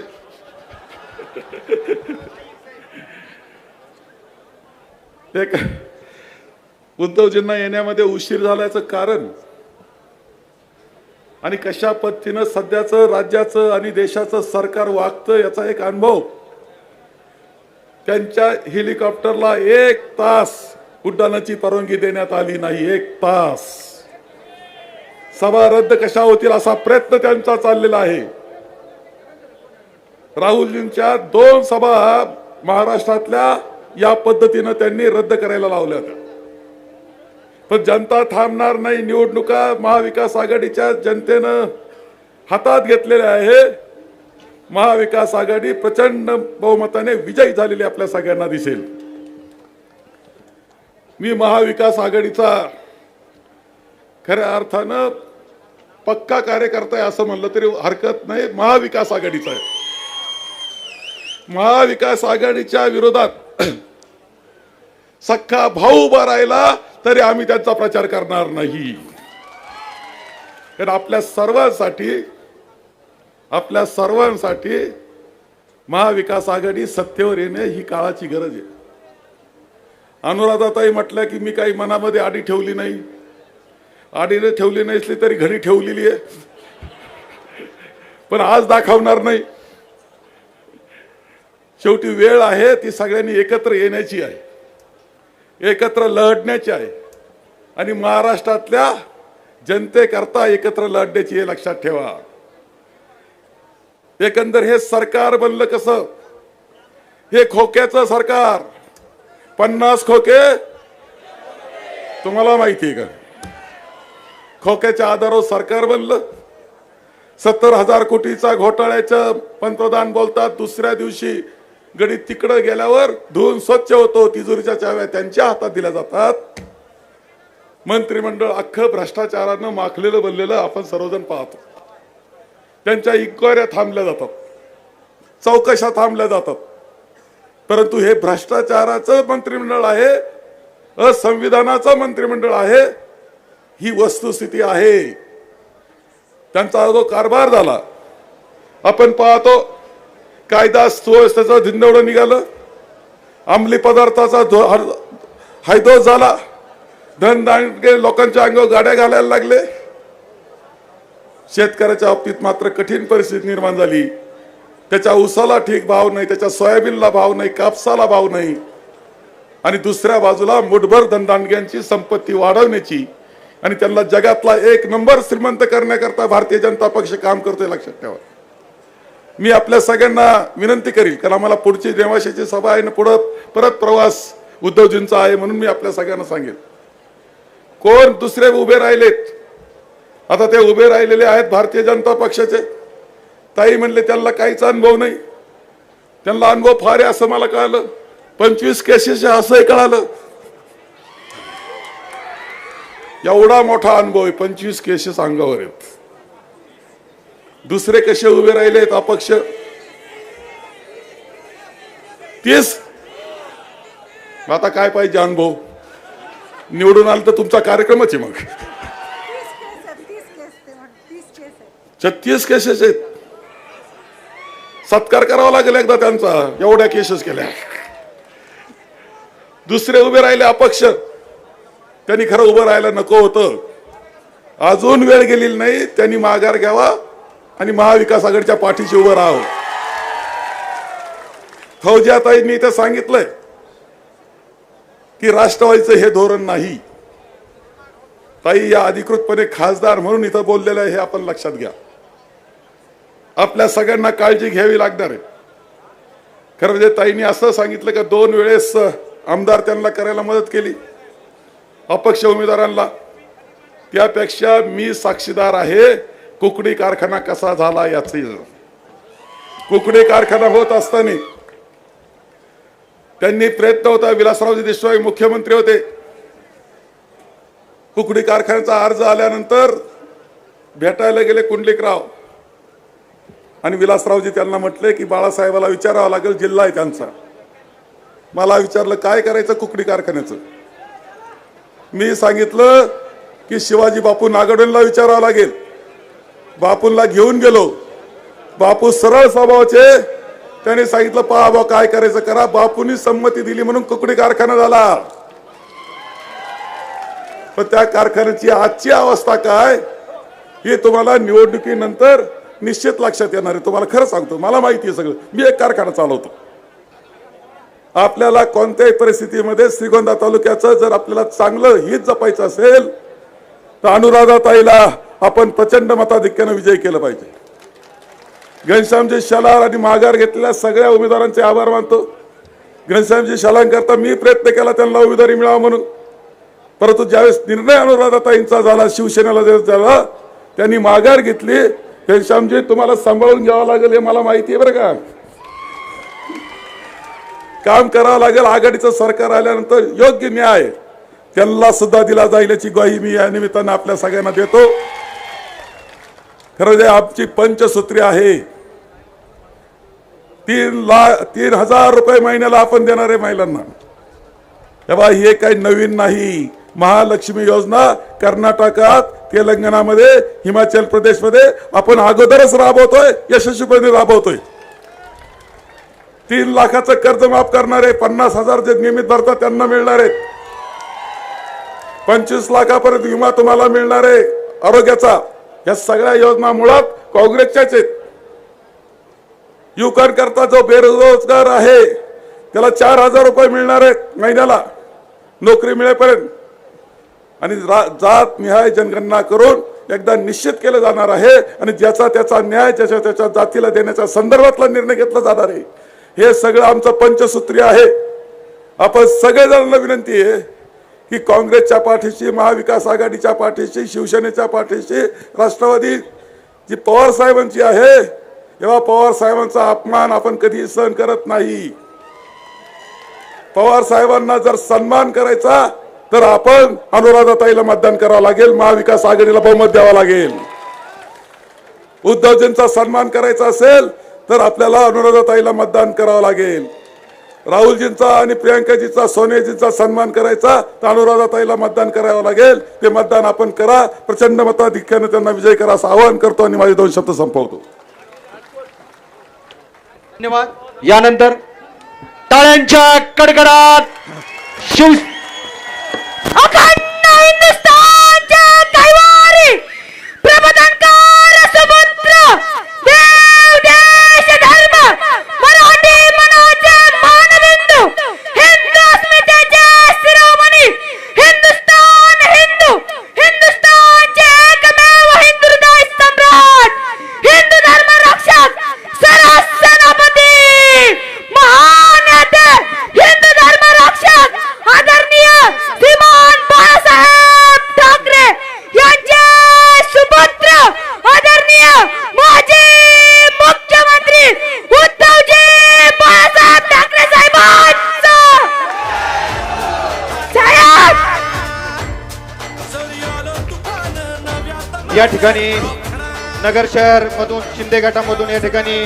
एक उद्धवजींना येण्यामध्ये उशीर झाल्याचं कारण आणि कशा पद्धतीनं सध्याचं राज्याचं आणि देशाचं सरकार वागतं याचा एक अनुभव. त्यांच्या हेलिकॉप्टरला 1 तास उड्डाणाची परवानगी देण्यात आली नाही. 1 तास. सभा रद्द कशा होतील असा प्रयत्न त्यांचा चाललेला आहे. राहुलजींच्या 2 सभा महाराष्ट्रातल्या या पद्धतीनं त्यांनी रद्द करायला लावल्या होत्या. पण जनता थांबणार नाही. निवडणुका महाविकास आघाडीच्या जनतेनं हातात घेतलेल्या आहे. महाविकास आघाडी प्रचंड बहुमताने विजयी झालेली आपल्या सगळ्यांना दिसेल. मी महाविकास आघाडीचा खऱ्या अर्थानं पक्का कार्यकर्ता आहे असं म्हणलं तरी हरकत नाही. महाविकास आघाडीचा आहे. महाविकास आघाडीच्या विरोधात सख्खा भाऊ उभा राहिला तरी आम्ही त्यांचा प्रचार करणार नाही. कारण आपल्या सर्वांसाठी महाविकास आघाडी सत्तेवर येणे ही काळाची गरज आहे. अनुराधाताई म्हटलं की मी काही मनामध्ये आडी ठेवली नाही. आडीने ठेवली नसली तरी घरी ठेवलेली आहे, पण आज दाखवणार नाही. शेवटी वेळ आहे ती सगळ्यांनी एकत्र येण्याची आहे, एकत्र लढण्याची आहे आणि महाराष्ट्रातल्या जनतेकरता एकत्र लढण्याची हे लक्षात ठेवा. एकंदर हे सरकार बनलं कसं? हे खोक्याचं सरकार. 50 खोके तुम्हाला माहिती आहे का? खोक्याच्या आधारावर सरकार बनलं. 70,000 कोटीचा घोटाळ्याचं पंतप्रधान बोलतात. दुसऱ्या दिवशी गणित तिकडं गेल्यावर धुवून स्वच्छ होतो. तिजोरीच्या चाव्या त्यांच्या हातात दिल्या जातात. मंत्रिमंडळ अख्खं भ्रष्टाचारानं माखलेलं बनलेलं आपण सर्वजण पाहतो. त्यांच्या इन्क्वायऱ्या थांबल्या जातात, चौकशा थांबल्या जातात. परंतु हे भ्रष्टाचाराचं मंत्रिमंडळ आहे, असंविधानाचं मंत्रिमंडळ आहे. ही वस्तुस्थिती आहे. त्यांचा जो कारभार झाला आपण पाहतो. कायदा सुव्यवस्थेचं धिंडवडं निघालं. अंमली पदार्थाचा हैदोस झाला. धनदांडके लोकांच्या अंगावर गाड्या घालायला लागले. शेतकऱ्याच्या बाबतीत मात्र कठीण परिस्थिती निर्माण झाली. त्याच्या ऊसाला ठीक भाव नाही, त्याच्या सोयाबीनला भाव नाही, कापसाला भाव नाही. आणि दुसऱ्या बाजूला मुठभर धनदांडग्यांची संपत्ती वाढवण्याची आणि त्यांना जगातला 1 नंबर श्रीमंत करण्याकरता भारतीय जनता पक्ष काम करतोय, लक्षात ठेवा. मी आपल्या सगळ्यांना विनंती करील, कारण आम्हाला पुढची नेवाशाची सभा आहे ना, पुढं परत प्रवास उद्धवजींचा आहे, म्हणून मी आपल्या सगळ्यांना सांगेन. कोण दुसरे उभे राहिलेत? आता ते उभे राहिलेले आहेत भारतीय जनता पक्षाचे. ताई म्हणले त्यांना काहीच अनुभव नाही. त्यांना अनुभव फार आहे असं मला कळालं. 25 केसेस असंही कळालं. एवढा मोठा अनुभव आहे. 25 केसेस अंगावर आहेत. दुसरे कसे उभे राहिलेत अपक्ष? 30. आता काय पाहिजे अनुभव? निवडून आलं तर तुमचा कार्यक्रमच आहे. मग 36 केसेस आहेत. सत्कार करावा लागेल एकदा त्यांचा, एवढ्या केसेस केल्या. दुसरे उभे राहिले अपक्ष. त्यांनी खरं उभं राहायला नको होतं. अजून वेळ गेलेली नाही. त्यांनी माघार घ्यावा आणि महाविकास आघाडीच्या पाठीशी उभं राहावं. फौजियाताईंनी इथे सांगितलंय की राष्ट्रवादीचं हे धोरण नाही. ताई या अधिकृतपणे खासदार म्हणून इथं बोललेलं आहे, हे आपण लक्षात घ्या. आपल्या सगळ्यांना काळजी घ्यावी लागणार आहे. खरं म्हणजे ताईंनी असं सांगितलं की 2 वेळेस आमदार त्यांना करायला मदत केली, अपक्ष उमेदवारांना. त्यापेक्षा मी साक्षीदार आहे कुकडी कारखाना कसा झाला याची. कुकडी कारखाना होत असताना त्यांनी प्रयत्न होता, विलासरावजी देशमुख मुख्यमंत्री होते. कुकडी कारखान्याचा अर्ज आल्यानंतर भेटायला गेले कुंडलिकराव आणि विलासरावजी त्यांना म्हटले की बाळासाहेबाला विचारावं लागेल, जिल्हा आहे त्यांचा. मला विचारलं काय करायचं कुकडी कारखान्याचं. मी सांगितलं की शिवाजी बापू नागोडेंना विचारावं लागेल. बापूंना घेऊन गेलो. बापू सरळ स्वभावाचे, त्याने सांगितलं पहा बा काय करायचं करा. बापूंनी संमती दिली म्हणून कुकडी कारखाना झाला. पण त्या कारखान्याची आजची अवस्था काय हे तुम्हाला निवडणुकीनंतर निश्चित लक्षात येणार आहे. तुम्हाला खरं सांगतो, मला माहिती आहे सगळं. मी एक कारखाना चालवतो. आपल्याला कोणत्याही परिस्थितीमध्ये श्रीगोंदा तालुक्याचं जर आपल्याला चांगलं हित जपायचं असेल तर अनुराधाताईला आपण प्रचंड मताधिक्याने विजय केलं पाहिजे. घनश्यामजी शलार आणि माघार घेतलेल्या सगळ्या उमेदवारांचे आभार मानतो. घनश्यामजी शलांकरता मी प्रयत्न केला त्यांना उमेदवारी मिळावं म्हणून, परंतु ज्यावेळेस निर्णय अनुराधाताईंचा झाला, शिवसेनेला झाला, त्यांनी माघार घेतली. घनश्यामजी तुम्हाला सांभाळून घ्यावं लागेल हे मला माहिती आहे बरं का. काम करावं लागेल. आघाडीचं सरकार आल्यानंतर योग्य न्याय त्यांना सुद्धा दिला जाईल याची ग्वाही मी या निमित्तानं आपल्या सगळ्यांना देतो. खरं जे आमची पंचसूत्री आहे, 3,000 रुपये महिन्याला आपण देणार आहे महिलांना. तेव्हा हे काही नवीन नाही. महालक्ष्मी योजना कर्नाटकात, तेलंगणामध्ये, हिमाचल प्रदेशमध्ये आपण अगोदरच राबवतोय, यशस्वीपणे राबवतोय. 3 लाखाचं कर्ज माफ करणारे, 50,000 जे नियमित भरतात त्यांना मिळणार आहेत. 25 लाखापर्यंत विमा तुम्हाला मिळणार आहे आरोग्याचा. या सगळ्या योजना मुळात काँग्रेसच्याच आहेत. युवकां करता जो बेरोजगार आहे त्याला 4,000 रुपये मिळणार आहेत महिन्याला नोकरी मिळेपर्यंत. आणि जात निहाय जनगणना करून एकदा निश्चित केलं जाणार आहे आणि ज्याचा त्याचा न्याय ज्याच्या त्याच्या जातीला देण्याच्या संदर्भातला निर्णय घेतला जाणार आहे. हे सगळं आमचं पंचसूत्री आहे. आपण सगळेजणांना विनंती आहे की काँग्रेसच्या पाठीशी, महाविकास आघाडीच्या पाठीशी, शिवसेनेच्या पाठीशी, राष्ट्रवादी जी पवार साहेबांची आहे, तेव्हा पवार साहेबांचा अपमान आपण कधी सहन करत नाही. पवार साहेबांना जर सन्मान करायचा तर आपण अनुराधाताईला मतदान करावं लागेल, महाविकास आघाडीला बहुमत द्यावं लागेल. उद्धवजींचा सन्मान करायचा असेल तर आपल्याला अनुराधाताईला मतदान करावं लागेल. राहुलजींचा आणि प्रियंकाजीचा, सोनियाजींचा सन्मान करायचा तर अनुराधाताईला मतदान करावं लागेल. ते मतदान आपण करा. प्रचंड मताधिक्याने त्यांना विजय करा असं आवाहन करतो आणि माझे 2 शब्द संपवतो. धन्यवाद. यानंतर टाळ्यांच्या कडकडात शिव अखंड हिंदुस्थानच्या कैवारी प्रबोधनकार सुपुत्र देव देश धर्म मराठी मनाचे मानबिंदू हिंदू अस्मितेचे शिरोमणी हिंदुस्थान हिंदू हिंदुस्थानचे एकमेव हिंदू हृदय सम्राट हिंदू धर्म रक्षक सरस सेनापती महान नेते हिंदू धर्म रक्षक आदरणीय श्रीमान बाळासाहेब ठाकरे यांचे सुपुत्र आदरणीय माजी मुख्यमंत्री उद्धवजी बाळासाहेब ठाकरे साहेबांचा या ठिकाणी नगर शहर मधून, शिंदे गटामधून या ठिकाणी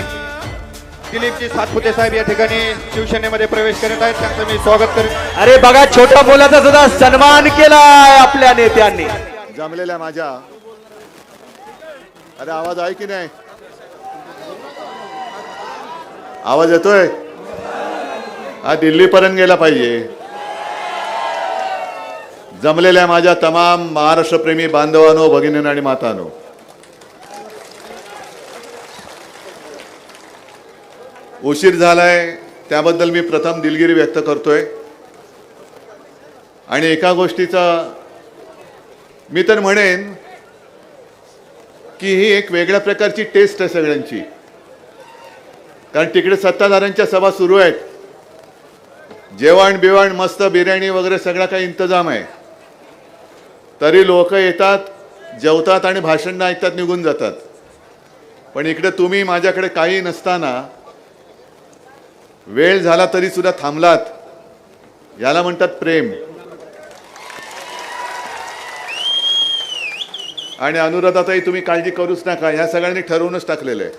दिलीपजी सातपुते साहेब या ठिकाणी शिवसेनेमध्ये प्रवेश करत आहेत. त्यांचं मी स्वागत करतो. अरे बघा, छोट्या मुलाचा सुद्धा सन्मान केलाय आपल्या नेत्यांनी. जमलेल्या माझ्या, अरे आवाज आहे की नाही? आवाज येतोय? हा दिल्लीपर्यंत गेला पाहिजे. जमलेल्या माझ्या तमाम महाराष्ट्रप्रेमी बांधवांनो, भगिनींनो आणि मातांनो, उशीर झालाय त्याबद्दल मी प्रथम दिलगिरी व्यक्त करतोय. आणि एका गोष्टीचा मी तर म्हणेन की ही एक वेगळ्या प्रकारची टेस्ट आहे सगळ्यांची. कारण तिकडे सत्ताधाऱ्यांच्या सभा सुरू आहेत, जेवण बिवण मस्त बिर्याणी वगैरे सगळा काही इंतजाम आहे. तरी लोक येतात, जेवतात आणि भाषण ऐकतात, निघून जातात. पण इकडे तुम्ही माझ्याकडे काही नसताना वेळ झाला तरी सुद्धा थांबलात. याला म्हणतात प्रेम. आणि अनुराधाताई, तुम्ही काळजी करूच नका, ह्या सगळ्यांनी ठरवूनच टाकलेलं आहे.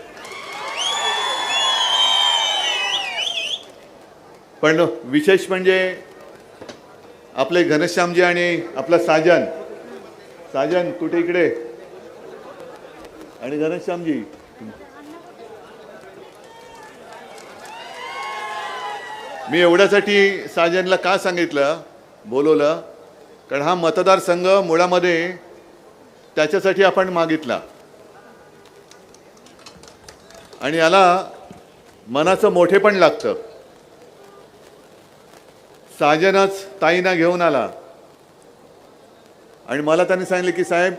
पण विशेष म्हणजे आपले घनश्यामजी आणि आपला साजन कुठे इकडे, आणि घनश्यामजी मी एवढ्यासाठी साजनला का सांगितलं, बोलवलं, कारण हा मतदारसंघ मुळामध्ये त्याच्यासाठी आपण मागितला आणि याला मनाचं मोठेपण लागतं. साजनच ताईंना घेऊन आला आणि मला त्यांनी सांगितले की साहेब,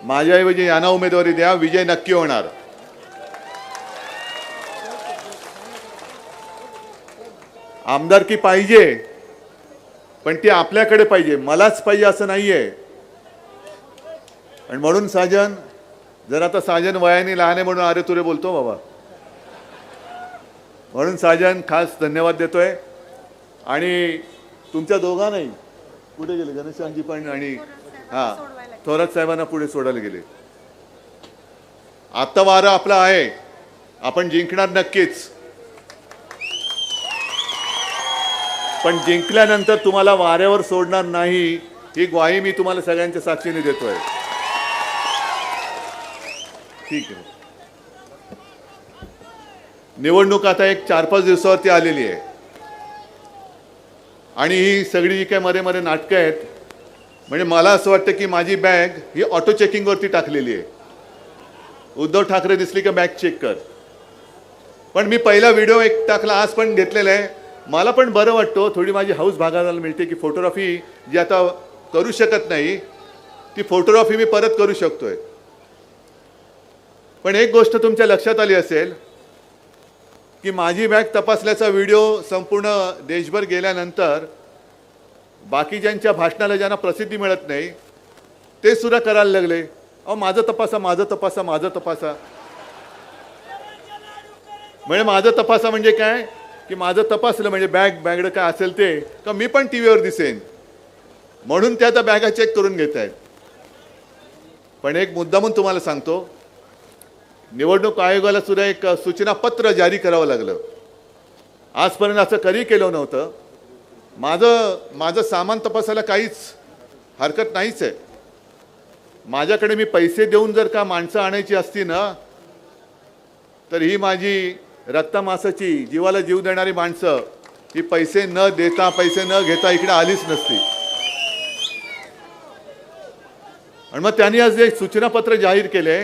माझ्याऐवजी यांना उमेदवारी द्या, विजय नक्की होणार. आमदारकी पाहिजे, पण ती आपल्याकडे पाहिजे, मलाच पाहिजे असं नाहीये. आणि म्हणून साजन, जर आता साजन वयाने लहान आहे म्हणून अरे तुरे बोलतो बाबा, म्हणून साजन खास धन्यवाद देतोय. आणि तुमच्या दोघांनाही, कुठे गेले घनश्यामजी पण आणि थोरात साहेबांना पुढे सोडायला गेले. आता वारं आपला आहे, आपण जिंकणार नक्कीच. पण जिंकल्यानंतर तुम्हाला वाऱ्यावर सोडणार नाही, ही ग्वाही मी तुम्हाला सगळ्यांच्या साक्षीने देतोय. ठीक आहे. निवडणूक आता एक 4-5 दिवसावरती आलेली आहे आणि ही सगळी जी काय मध्ये मध्ये नाटकं आहेत, म्हणजे मला असं वाटतं की माझी बॅग ही ऑटो चेकिंगवरती टाकलेली आहे. उद्धव ठाकरे दिसली का बॅग चेक कर. पण मी पहिला व्हिडिओ एक टाकला, आज पण घेतलेला आहे. मला पण बरं वाटतं, थोडी माझी हौस भागायला मिळते की फोटोग्राफी जी आता करू शकत नाही ती फोटोग्राफी मी परत करू शकतोय. पण एक गोष्ट तुमच्या लक्षात आली असेल की माझी बॅग तपासल्याचा व्हिडिओ संपूर्ण देशभर गेल्यानंतर बाकीच्यांच्या भाषणाला ज्यांना प्रसिद्धी मिळत नाही ते सुद्धा करायला लागले, अहो माझं तपासा, माझं तपासा, माझं तपासा. म्हणजे माझं तपासा म्हणजे काय की माझं तपासलं म्हणजे बॅगडं काय असेल ते का मी पण टी व्हीवर दिसेन, म्हणून त्या बॅगा चेक करून घेत आहेत. पण एक मुद्दा म्हणून तुम्हाला सांगतो, निवडणूक आयोगाला सुद्धा एक सूचना पत्र जारी करावं लागलं. आजपर्यंत असं कधी केलं नव्हतं. माझं सामान तपासायला काहीच हरकत नाहीच आहे. माझ्याकडे मी पैसे देऊन जर का माणसं आणायची असती ना, तर ही माझी रक्तमासाची जीवाला जीव देणारी माणसं ही पैसे न देता, पैसे न घेता इकडे आलीच नसती. आणि मग त्यांनी आज एक सूचनापत्र जाहीर केले,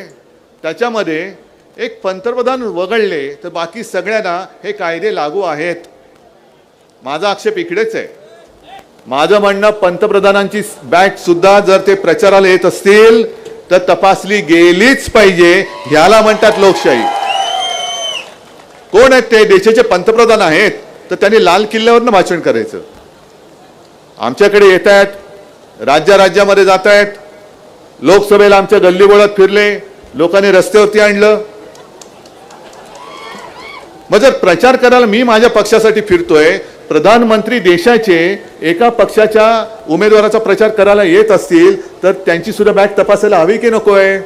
त्याच्यामध्ये एक पंतप्रधान वगळले तर बाकी सगळ्यांना हे कायदे लागू आहेत. माझा आक्षेप इकडेच आहे. माझं म्हणणं, पंतप्रधानांची बॅग सुद्धा जर ते प्रचाराला येत असतील तर तपासली गेलीच पाहिजे. ह्याला म्हणतात लोकशाही. कोण आहेत ते? देशाचे पंतप्रधान आहेत तर त्यांनी लाल किल्ल्यावरनं भाषण करायचं. आमच्याकडे येत आहेत, राज्यामध्ये जात आहेत, लोकसभेला आमच्या गल्लीबोळात फिरले, लोकांनी रस्त्यावरती आणलं. मग जर प्रचार करायला मी माझ्या पक्षासाठी फिरतोय, प्रधानमंत्री देशाचे एका पक्षाच्या उमेदवाराचा प्रचार करायला येत असतील तर त्यांची सुद्धा बॅग तपासायला हवी की नकोय?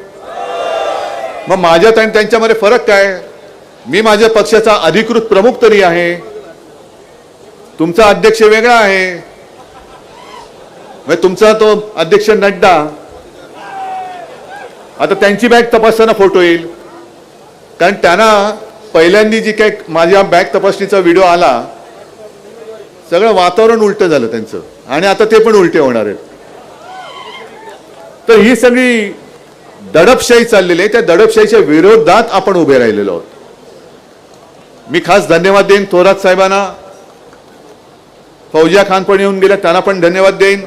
मग माझ्यात आणि त्यांच्यामध्ये फरक काय? मी माझ्या पक्षाचा अधिकृत प्रमुख तरी आहे, तुमचा अध्यक्ष वेगळा आहे. तुमचा तो अध्यक्ष नड्डा, आता त्यांची बॅग तपासताना फोटो येईल, कारण त्यांना पहिल्यांदा जी काय माझ्या बॅग तपासणीचा व्हिडिओ आला, सगळं वातावरण उलटं झालं त्यांचं, आणि आता ते पण उलटे होणार आहेत. तर ही सगळी दडपशाही चाललेली आहे. त्या दडपशाहीच्या विरोधात आपण उभे राहिलेलो आहोत. मी खास धन्यवाद देईन थोरात साहेबांना, फौजिया खान पण येऊन गेल्या, त्यांना पण धन्यवाद देईन.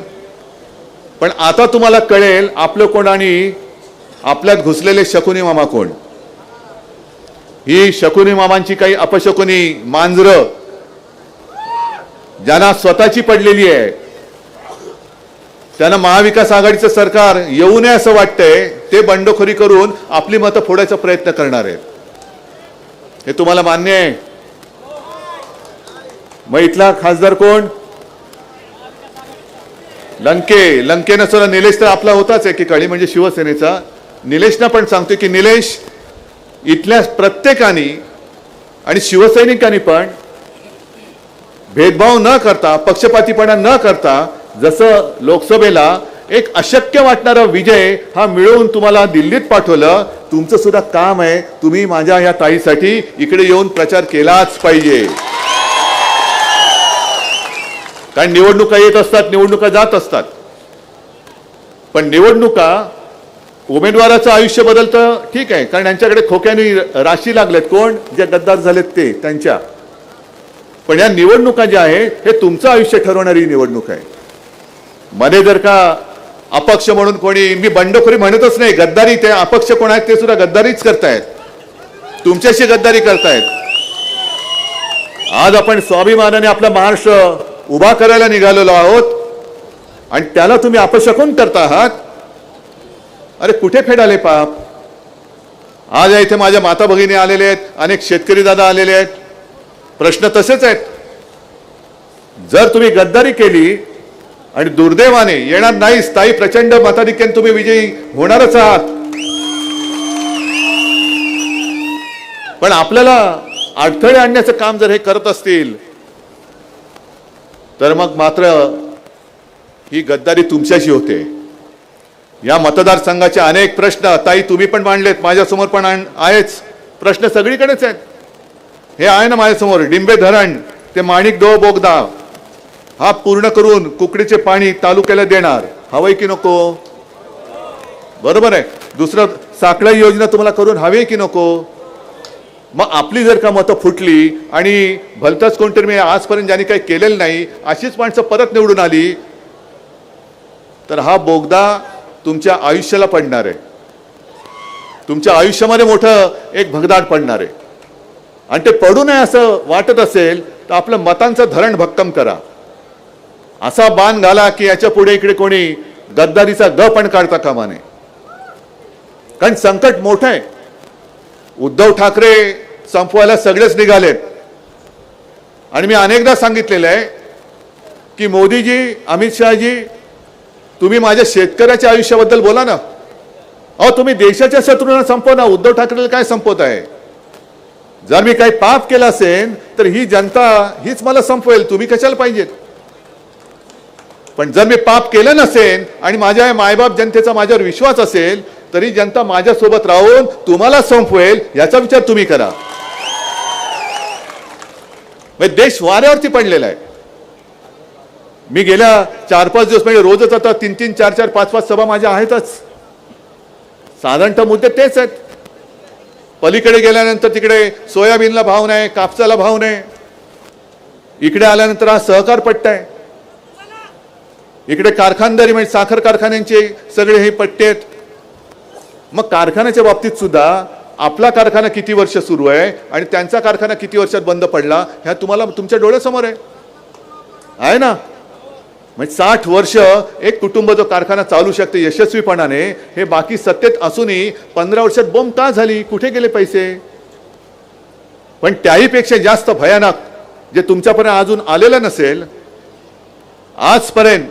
पण आता तुम्हाला कळेल आपलं कोण आणि आपल्यात घुसलेले शकुनी मामा कोण. ही शकुनी मामांची काही अपशकुनी मांजरं ज्यांना स्वतःची पडलेली आहे, त्यांना महाविकास आघाडीचं सरकार येऊ नये असं वाटतंय. ते बंडखोरी करून आपली मतं फोडायचा प्रयत्न करणार आहेत. हे तुम्हाला मान्य आहे? मग इथला खासदार कोण? लंके नसला निलेश तर आपला होताच एकेकाळी, म्हणजे शिवसेनेचा. निलेशना पण सांगतोय की निलेश, इथल्या प्रत्येकाने आणि शिवसैनिकांनी पण भेदभाव न करता, पक्षपातीपणा न करता, जसं लोकसभेला एक अशक्य वाटणारा विजय हा मिळवून तुम्हाला दिल्लीत पाठवलं, तुमचं सुद्धा काम आहे. तुम्ही माझ्या या ताईसाठी इकडे येऊन प्रचार केलाच पाहिजे. कारण निवडणुका येत असतात, निवडणुका जात असतात, पण निवडणुका उमेदवाराचं आयुष्य बदलतं ठीक आहे, कारण यांच्याकडे खोक्याने राशी लागलेत. कोण? जे गद्दार झालेत ते, त्यांच्या. पण या निवडणुका ज्या आहे हे तुमचं आयुष्य ठरवणारी निवडणूक आहे. मध्ये जर का अपक्ष म्हणून कोणी, मी बंडखोरी म्हणतच नाही, गद्दारी, ते अपक्ष कोण आहेत ते सुद्धा गद्दारीच करतायत, तुमच्याशी गद्दारी करतायत. आज आपण स्वाभिमानाने आपला महाराष्ट्र उभा करायला निघालेलो आहोत आणि त्याला तुम्ही अपशकुन करता आहात. अरे कुठे फेडाले पाप? आज इथे माझ्या माता भगिनी आलेले आहेत, अनेक शेतकरी दादा आलेले आहेत. प्रश्न तसेच आहेत. जर तुम्ही गद्दारी केली आणि दुर्दैवाने येणार नाही, स्थायी प्रचंड मताधिक्याने तुम्ही विजयी होणारच आहात, पण आपल्याला अडथळे आणण्याचं काम जर हे करत असतील तर मग मात्र ही गद्दारी तुमच्याशी होते. या मतदारसंघाचे अनेक प्रश्न ताई तुम्ही पण मांडलेत, माझ्यासमोर पण आहेच. प्रश्न सगळीकडेच आहेत. हे आहे ना माझ्यासमोर, डिंबे धरण ते माणिकडोह बोगदा हा पूर्ण करून कुकडीचे पाणी तालुक्याला देणार, हवंय की नको? बरोबर आहे. दुसरं साखळी योजना तुम्हाला करून हवी की नको? मग आपली जर का मतं फुटली आणि भलताच कोणतरी, मी आजपर्यंत ज्यांनी काही केलेलं नाही अशीच माणसं परत निवडून आली, तर हा बोगदा तुमच्या आयुष्याला पडणार आहे. तुमच्या आयुष्यामध्ये मोठं एक भगदाड पडणार आहे. आणि ते पडू नये असं वाटत असेल तर आपलं मतांचं धरण भक्कम करा. असा बाण घाला की याच्या पुढे इकडे कोणी गद्दारीचा ग पण काढता कामा नये. कारण संकट मोठं आहे. उद्धव ठाकरे संपवायला सगळेच निघालेत. आणि मी अनेकदा सांगितलेलं आहे की मोदीजी, अमित शहाजी, तुम्ही माझ्या शेतकऱ्याच्या आयुष्याबद्दल बोला ना. अहो तुम्ही देशाच्या शत्रूंना संपवा ना. उद्धव ठाकरेला काय संपवत आहे? जर मी काही पाप केलं असेल तर ही जनता हीच मला संपवेल, तुम्ही कशाला पाहिजेत? पण जर मी पाप केलं नसेल आणि माझ्या मायबाप जनतेचा माझ्यावर विश्वास असेल तरी जनता माझ्यासोबत राहून तुम्हाला संपवेल, याचा विचार तुम्ही करा. देश वाऱ्यावरती पडलेला आहे. मी गेल्या 4-5 दिवस म्हणजे रोजच आता 3-3, 4-4, 5-5 सभा माझ्या आहेतच. साधारणतः मुद्दे तेच आहेत. पलीकडे गेल्यानंतर तिकडे सोयाबीनला भाव नाही, कापसाला भाव नाही. इकडे आल्यानंतर हा सहकार पट्टा आहे. इकडे कारखानदारी म्हणजे साखर कारखान्यांचे सगळे हे पट्टे आहेत. मग कारखान्याच्या बाबतीत सुद्धा आपला कारखाना किती वर्ष सुरू आहे आणि त्यांचा कारखाना किती वर्षात बंद पडला, ह्या तुम्हाला तुमच्या डोळ्यासमोर आहे ना. म्हणजे 60 वर्ष एक कुटुंब जो कारखाना चालू शकते यशस्वीपणाने, हे बाकी सत्तेत असूनही 15 वर्षात बोंब का झाली? कुठे गेले पैसे? पण त्याहीपेक्षा जास्त भयानक जे तुमच्यापर्यंत अजून आलेलं नसेल, आजपर्यंत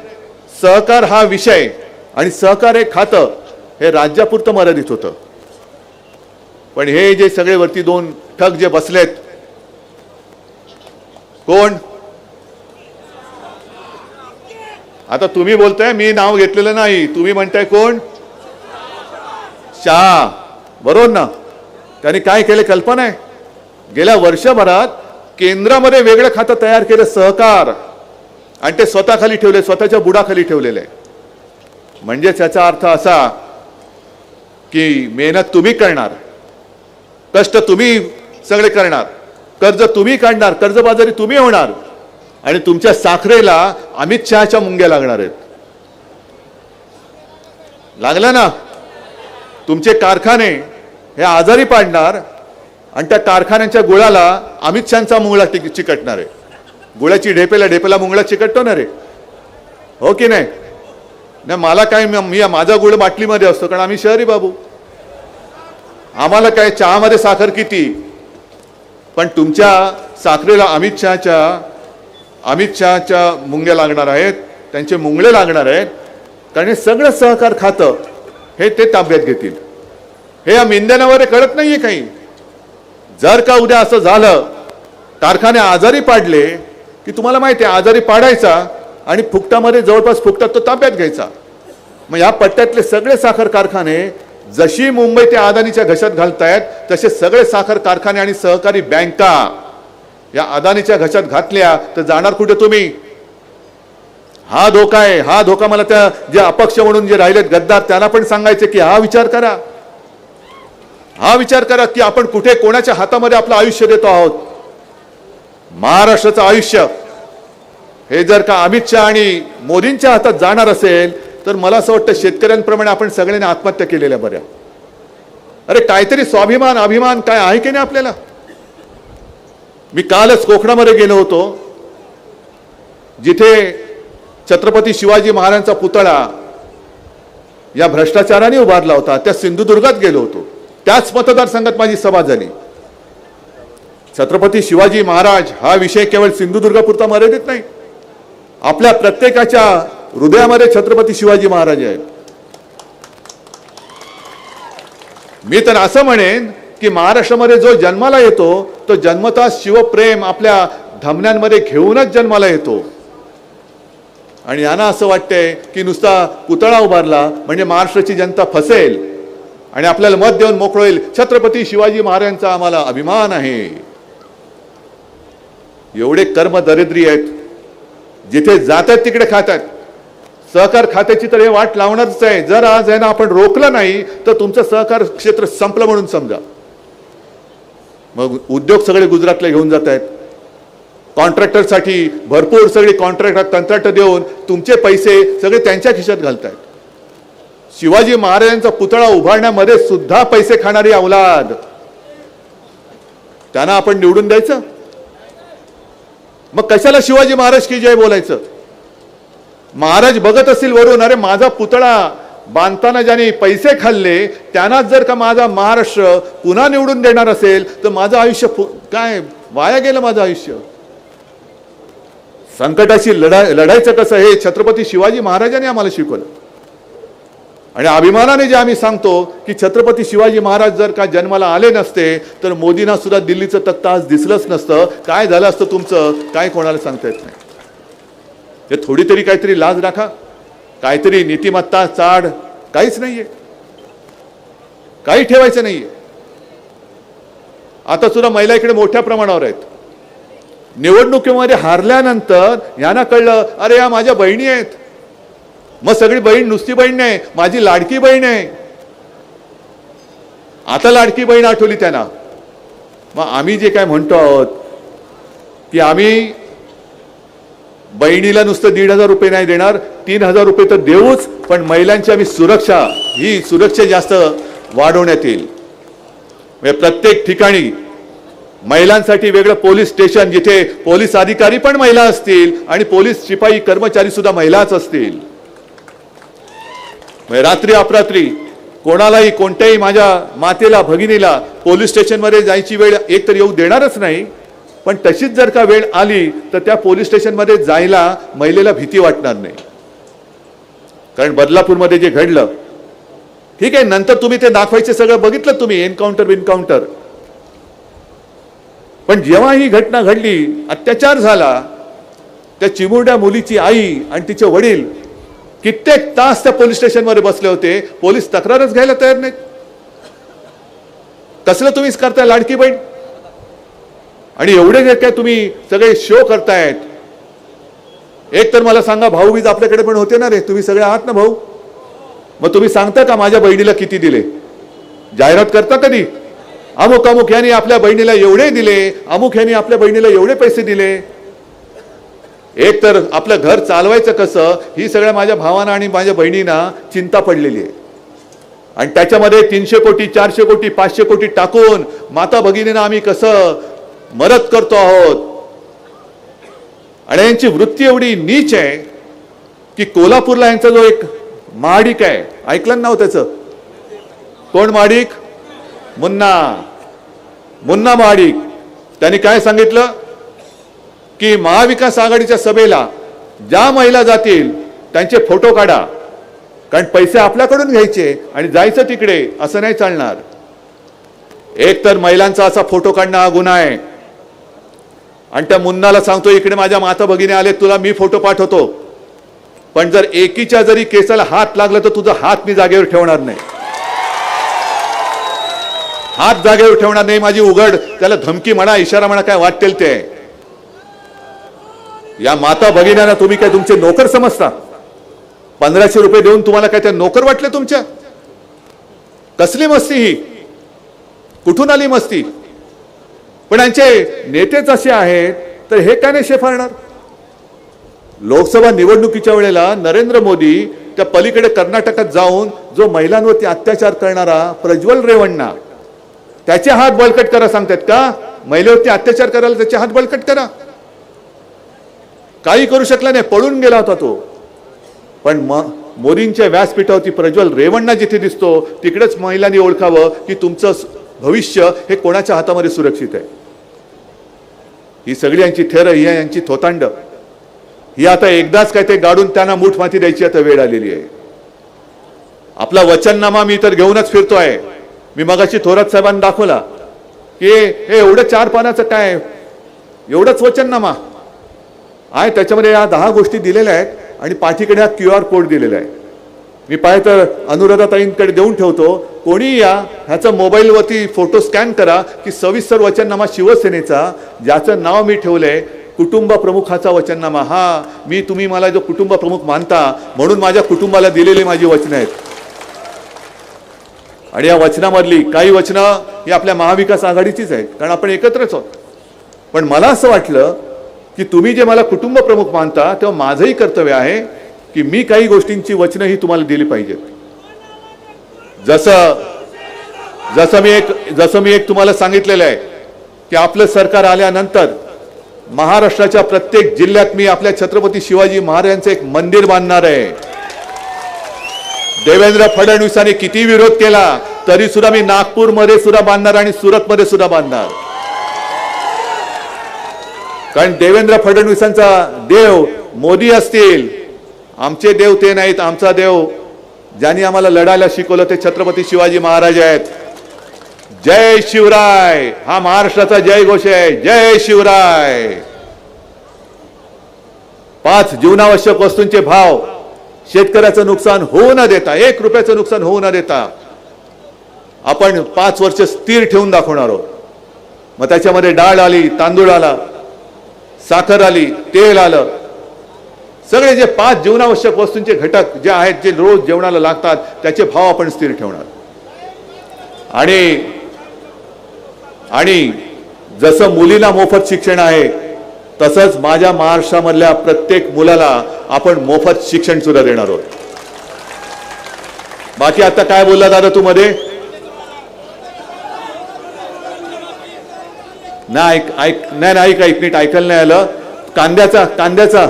सहकार हा विषय आणि सहकार हे खातं हे राज्यापुरतं मर्यादित होतं. पण हे जे सगळे वरती 2 ठग जे बसलेत, कोण? आता तुम्ही बोलताय, मी नाव घेतलेलं नाही, तुम्ही म्हणताय कोण? शहा, बरोबर ना? त्यांनी काय केले कल्पना आहे? गेल्या वर्षभरात केंद्रामध्ये वेगळं खातं तयार केलं सहकार, आणि ते स्वतःखाली ठेवले, स्वतःच्या बुडाखाली ठेवलेले. म्हणजे त्याचा अर्थ असा की मेहनत तुम्ही करणार, कष्ट तुम्ही सगळे करणार, कर्ज तुम्ही काढणार, कर्जबाजारी तुम्ही होणार, आणि तुमच्या साखरेला अमित शहाच्या मुंग्या लागणार आहेत. लागला ना? तुमचे कारखाने हे आजारी पाडणार आणि त्या कारखान्यांच्या गुळाला अमित शहाचा मुंगळा चिकटणार आहे. गुळाची ढेपेला मुंगळा चिकटतो ना रे, हो की नाही? नाही मला काय, मी माझा गुळ बाटलीमध्ये असतो, कारण आम्ही शहरी बाबू, आम्हाला काय चहामध्ये साखर किती. पण तुमच्या साखरेला अमित शहाच्या मुंग्या लागणार आहेत, त्यांचे मुंगळे लागणार आहेत, कारण हे सगळं सहकार खातं हे ते ताब्यात घेतील. हे या मिंद्यानावर कळत नाहीये काही. जर का उद्या असं झालं, कारखाने आजारी पाडले की तुम्हाला माहिती आहे आजारी पाडायचा आणि फुकटामध्ये जवळपास फुकटात तो ताब्यात घ्यायचा. मग या पट्ट्यातले सगळे साखर कारखाने जशी मुंबई ते अदानीच्या घशात घालतायत तसे सगळे साखर कारखाने आणि सहकारी बँका या अदानीच्या घशात घातल्या तर जाणार कुठे तुम्ही. हा धोका आहे. हा धोका मला त्या जे अपक्ष म्हणून जे राहिलेत गद्दार त्यांना पण सांगायचे की हा विचार करा की आपण कुठे कोणाच्या हातामध्ये आपलं आयुष्य देतो आहोत. महाराष्ट्राचं आयुष्य हे जर का अमित शहा आणि मोदींच्या हातात जाणार असेल तर मला असं वाटतं शेतकऱ्यांप्रमाणे आपण सगळ्यांनी आत्महत्या केलेल्या बऱ्या. अरे काहीतरी स्वाभिमान अभिमान काय आहे की नाही आपल्याला. मी कालच कोकणामध्ये गेलो होतो, जिथे छत्रपती शिवाजी महाराजांचा पुतळा या भ्रष्टाचाराने उभारला होता. त्या सिंधुदुर्गात गेलो होतो, त्याच मतदारसंघात माझी सभा झाली. छत्रपती शिवाजी महाराज हा विषय केवळ सिंधुदुर्गापुरता मर्यादित नाही, आपल्या प्रत्येकाच्या हृदयामध्ये छत्रपती शिवाजी महाराज आहेत. मी तर असं म्हणेन की महाराष्ट्रामध्ये जो जन्माला येतो तो जन्मतः शिवप्रेम आपल्या धमन्यांमध्ये घेऊनच जन्माला येतो. आणि यांना असं वाटतंय की नुसता पुतळा उभारला म्हणजे महाराष्ट्राची जनता फसेल आणि आपल्याला मत देऊन मोकळं होईल. छत्रपती शिवाजी महाराजांचा आम्हाला अभिमान आहे. एवढे कर्म दरिद्री आहेत, जिथे जातात तिकडे खातात. सहकार खात्याची तर हे वाट लावणारच आहे. जर आज आहे ना आपण रोखलं नाही तर तुमचं सहकार क्षेत्र संपलं म्हणून समजा. मग उद्योग सगळे गुजरातला घेऊन जात आहेत. कॉन्ट्रॅक्टरसाठी भरपूर सगळी कंत्राट देऊन तुमचे पैसे सगळे त्यांच्या खिशात घालतायत. शिवाजी महाराजांचा पुतळा उभारण्यामध्ये सुद्धा पैसे खाणारी अवलाद, त्यांना आपण निवडून द्यायचं. मग कशाला शिवाजी महाराज की जय बोलायचं. महाराज बघत असतील वरून, अरे माझा पुतळा बांधताना ज्याने पैसे खाल्ले त्यांनाच जर का माझा महाराष्ट्र पुन्हा निवडून देणार असेल तर माझं आयुष्य काय वाया गेलं. माझं आयुष्य संकटाशी लढायचं कसं हे छत्रपती शिवाजी महाराजांनी आम्हाला शिकवलं. आणि अभिमानाने जे आम्ही सांगतो की छत्रपती शिवाजी महाराज जर का जन्माला आले नसते तर मोदींना सुद्धा दिल्लीचं तख्त आज दिसलंच नसतं. काय झालं असतं तुमचं काय कोणाला सांगता येत नाही. हे थोडी तरी काहीतरी लाज राखा, काहीतरी नीतिमत्ता चाड काहीच नाहीये, काही ठेवायचं नाहीये. आता सुद्धा महिला इकडे मोठ्या प्रमाणावर आहेत. निवडणुकीमध्ये हारल्यानंतर यांना कळलं अरे या माझ्या बहिणी आहेत. मग सगळी बहीण नुसती बहीण नाही, माझी लाडकी बहीण आहे. आता लाडकी बहीण आठवली त्यांना. मग आम्ही जे काय म्हणतो आहोत की आम्ही बहिणीला नुसतं 1,500 रुपये नाही देणार, 3,000 रुपये तर देऊच, पण महिलांची आम्ही सुरक्षा जास्त वाढवण्यात येईल. म्हणजे प्रत्येक ठिकाणी महिलांसाठी वेगळं पोलीस स्टेशन, जिथे पोलीस अधिकारी पण महिला असतील आणि पोलीस शिपाई कर्मचारी सुद्धा महिलाच असतील. रात्री अपरात्री कोणालाही कोणत्याही माझ्या मातेला भगिनीला पोलीस स्टेशनमध्ये जायची वेळ एक तर येऊ देणारच नाही. पण तशीच जर का वेळ आली तर त्या पोलीस स्टेशनमध्ये जायला महिलेला भीती वाटणार नाही. कारण बदलापूरमध्ये जे घडलं ठीक आहे, नंतर तुम्ही ते दाखवायचे सगळं बघितलं तुम्ही, एन्काउंटर. पण जेव्हा ही घटना घडली, अत्याचार झाला, त्या चिमुरड्या मुलीची आई आणि तिचे वडील कित्येक तास त्या पोलीस स्टेशनमध्ये बसले होते. पोलीस तक्रारच घ्यायला तयार नाहीत. कसलं तुम्हीच करताय लाडकी बहीण. आणि एवढे जे काय तुम्ही सगळे शो करतायत. एक तर मला सांगा, भाऊबीज आपल्याकडे पण होते ना रे, तुम्ही सगळे आहात ना भाऊ. मग तुम्ही सांगता का माझ्या बहिणीला किती दिले, जाहिरात करता कधी. अमुक यांनी आपल्या बहिणीला एवढे दिले, अमुक यांनी आपल्या बहिणीला एवढे पैसे दिले. एक तर आपलं घर चालवायचं कसं ही सगळ्या माझ्या भावांना आणि माझ्या बहिणींना चिंता पडलेली आहे. आणि त्याच्यामध्ये 300 कोटी 400 कोटी 500 कोटी टाकून माता भगिनींना आम्ही कसं मदत करतो आहोत. आणि यांची वृत्ती एवढी नीच आहे की कोल्हापूरला यांचा जो एक महाडिक आहे, ऐकलं नाव त्याचं? कोण महाडिक? मुन्ना महाडिक. त्यांनी काय सांगितलं की महाविकास आघाडीच्या सभेला ज्या महिला जातील त्यांचे फोटो काढा, कारण पैसे आपल्याकडून घ्यायचे आणि जायचं तिकडे, असं नाही चालणार. एक तर महिलांचा असा फोटो काढणं हा गुन्हा आहे. आणि त्या मुन्नाला सांगतो, इकडे माझ्या माता भगिनी आले, तुला मी फोटो पाठवतो, पण जर एकीच्या जरी केसाला हात लागला तर तुझा हात मी जागेवर ठेवणार नाही. हात जागेवर ठेवणार नाही. माझी उघड त्याला धमकी म्हणा, इशारा म्हणा, काय वाटेल ते. या माता भगिन्यांना तुम्ही काय तुमचे नोकर समजता? 1500 रुपये देऊन तुम्हाला काय त्या नोकर वाटले तुमच्या? कसली मस्ती ही? कुठून आली मस्ती? पण यांचे नेतेच असे आहेत तर हे काय नाही शेफारणार? लोकसभा निवडणुकीच्या वेळेला नरेंद्र मोदी त्या पलीकडे कर्नाटकात जाऊन जो महिलांवरती अत्याचार करणारा प्रज्वल रेवण्णा, त्याचे हात बळकट करा सांगतात का? महिलेवरती अत्याचार करायला त्याचे हात बळकट करा? काही करू शकला नाही, पळून गेला होता तो. पण मोदींच्या व्यासपीठावरती प्रज्वल रेवण्णा जिथे दिसतो तिकडेच महिलांनी ओळखावं की तुमचं भविष्य हे कोणाच्या हातामध्ये सुरक्षित आहे. ही सगळी यांची थेर, ही यांची थोतांड, ही आता एकदाच काय ते गाडून त्यांना मूठ माती द्यायची आता वेळ आलेली आहे. आपला वचननामा मी तर घेऊनच फिरतोय. मी मगाशी थोरात साहेबांना दाखवला की हे एवढं 4 पानाचं काय, एवढंच वचननामा आहे, त्याच्यामध्ये या 10 गोष्टी दिलेल्या आहेत आणि पाठीकडे हा QR कोड दिलेला आहे. मी पाहिजे तर अनुराधाताईंकडे देऊन ठेवतो, कोणी या ह्याचा मोबाईलवरती फोटो स्कॅन करा की सविस्तर वचननामा शिवसेनेचा, ज्याचं नाव मी ठेवलंय कुटुंब प्रमुखाचा वचननामा. हा, तुम्ही मला जो कुटुंब प्रमुख मानता म्हणून माझ्या कुटुंबाला दिलेली माझी वचनं आहेत. आणि या वचनामधली काही वचनं ही आपल्या महाविकास आघाडीचीच आहेत, कारण आपण एकत्रच आहोत. पण मला असं वाटलं की तुम्ही जे मला कुटुंब प्रमुख मानता तेव्हा माझंही कर्तव्य आहे की मी काही गोष्टींची वचनं ही तुम्हाला दिली पाहिजेत. जसं मी एक तुम्हाला सांगितलेलं आहे की आपलं सरकार आल्यानंतर महाराष्ट्राच्या प्रत्येक जिल्ह्यात मी आपल्या छत्रपती शिवाजी महाराजांचं एक मंदिर बांधणार आहे. देवेंद्र फडणवीसांनी किती विरोध केला तरी सुद्धा मी नागपूरमध्ये सुद्धा बांधणार आणि सुरतमध्ये सुद्धा बांधणार. कारण देवेंद्र फडणवीसांचा देव मोदी असतील, आमचे देव ते नाहीत. आमचा देव ज्यांनी आम्हाला लढायला शिकवलं ते छत्रपती शिवाजी महाराज आहेत. जय शिवराय हा महाराष्ट्राचा जय घोष आहे. जय शिवराय. 5 जीवनावश्यक वस्तूंचे भाव शेतकऱ्याचं नुकसान होऊ न देता, 1 रुपयाचं नुकसान होऊ न देता आपण 5 वर्ष स्थिर ठेवून दाखवणार आहोत. मग त्याच्यामध्ये डाळ आली, तांदूळ आला, साखर आली, तेल आलं, सगळे जे 5 जीवनावश्यक वस्तूंचे घटक जे आहेत, जे रोज जेवणाला लागतात, त्याचे भाव आपण स्थिर ठेवणार. आणि जसं मुलीला मोफत शिक्षण आहे तसंच माझ्या महाराष्ट्रामधल्या प्रत्येक मुलाला आपण मोफत शिक्षण सुद्धा देणार आहोत. बाकी आता काय बोलला दादा तू मध्ये? नाही ऐक नीट ऐकायला नाही आलं. कांद्याचा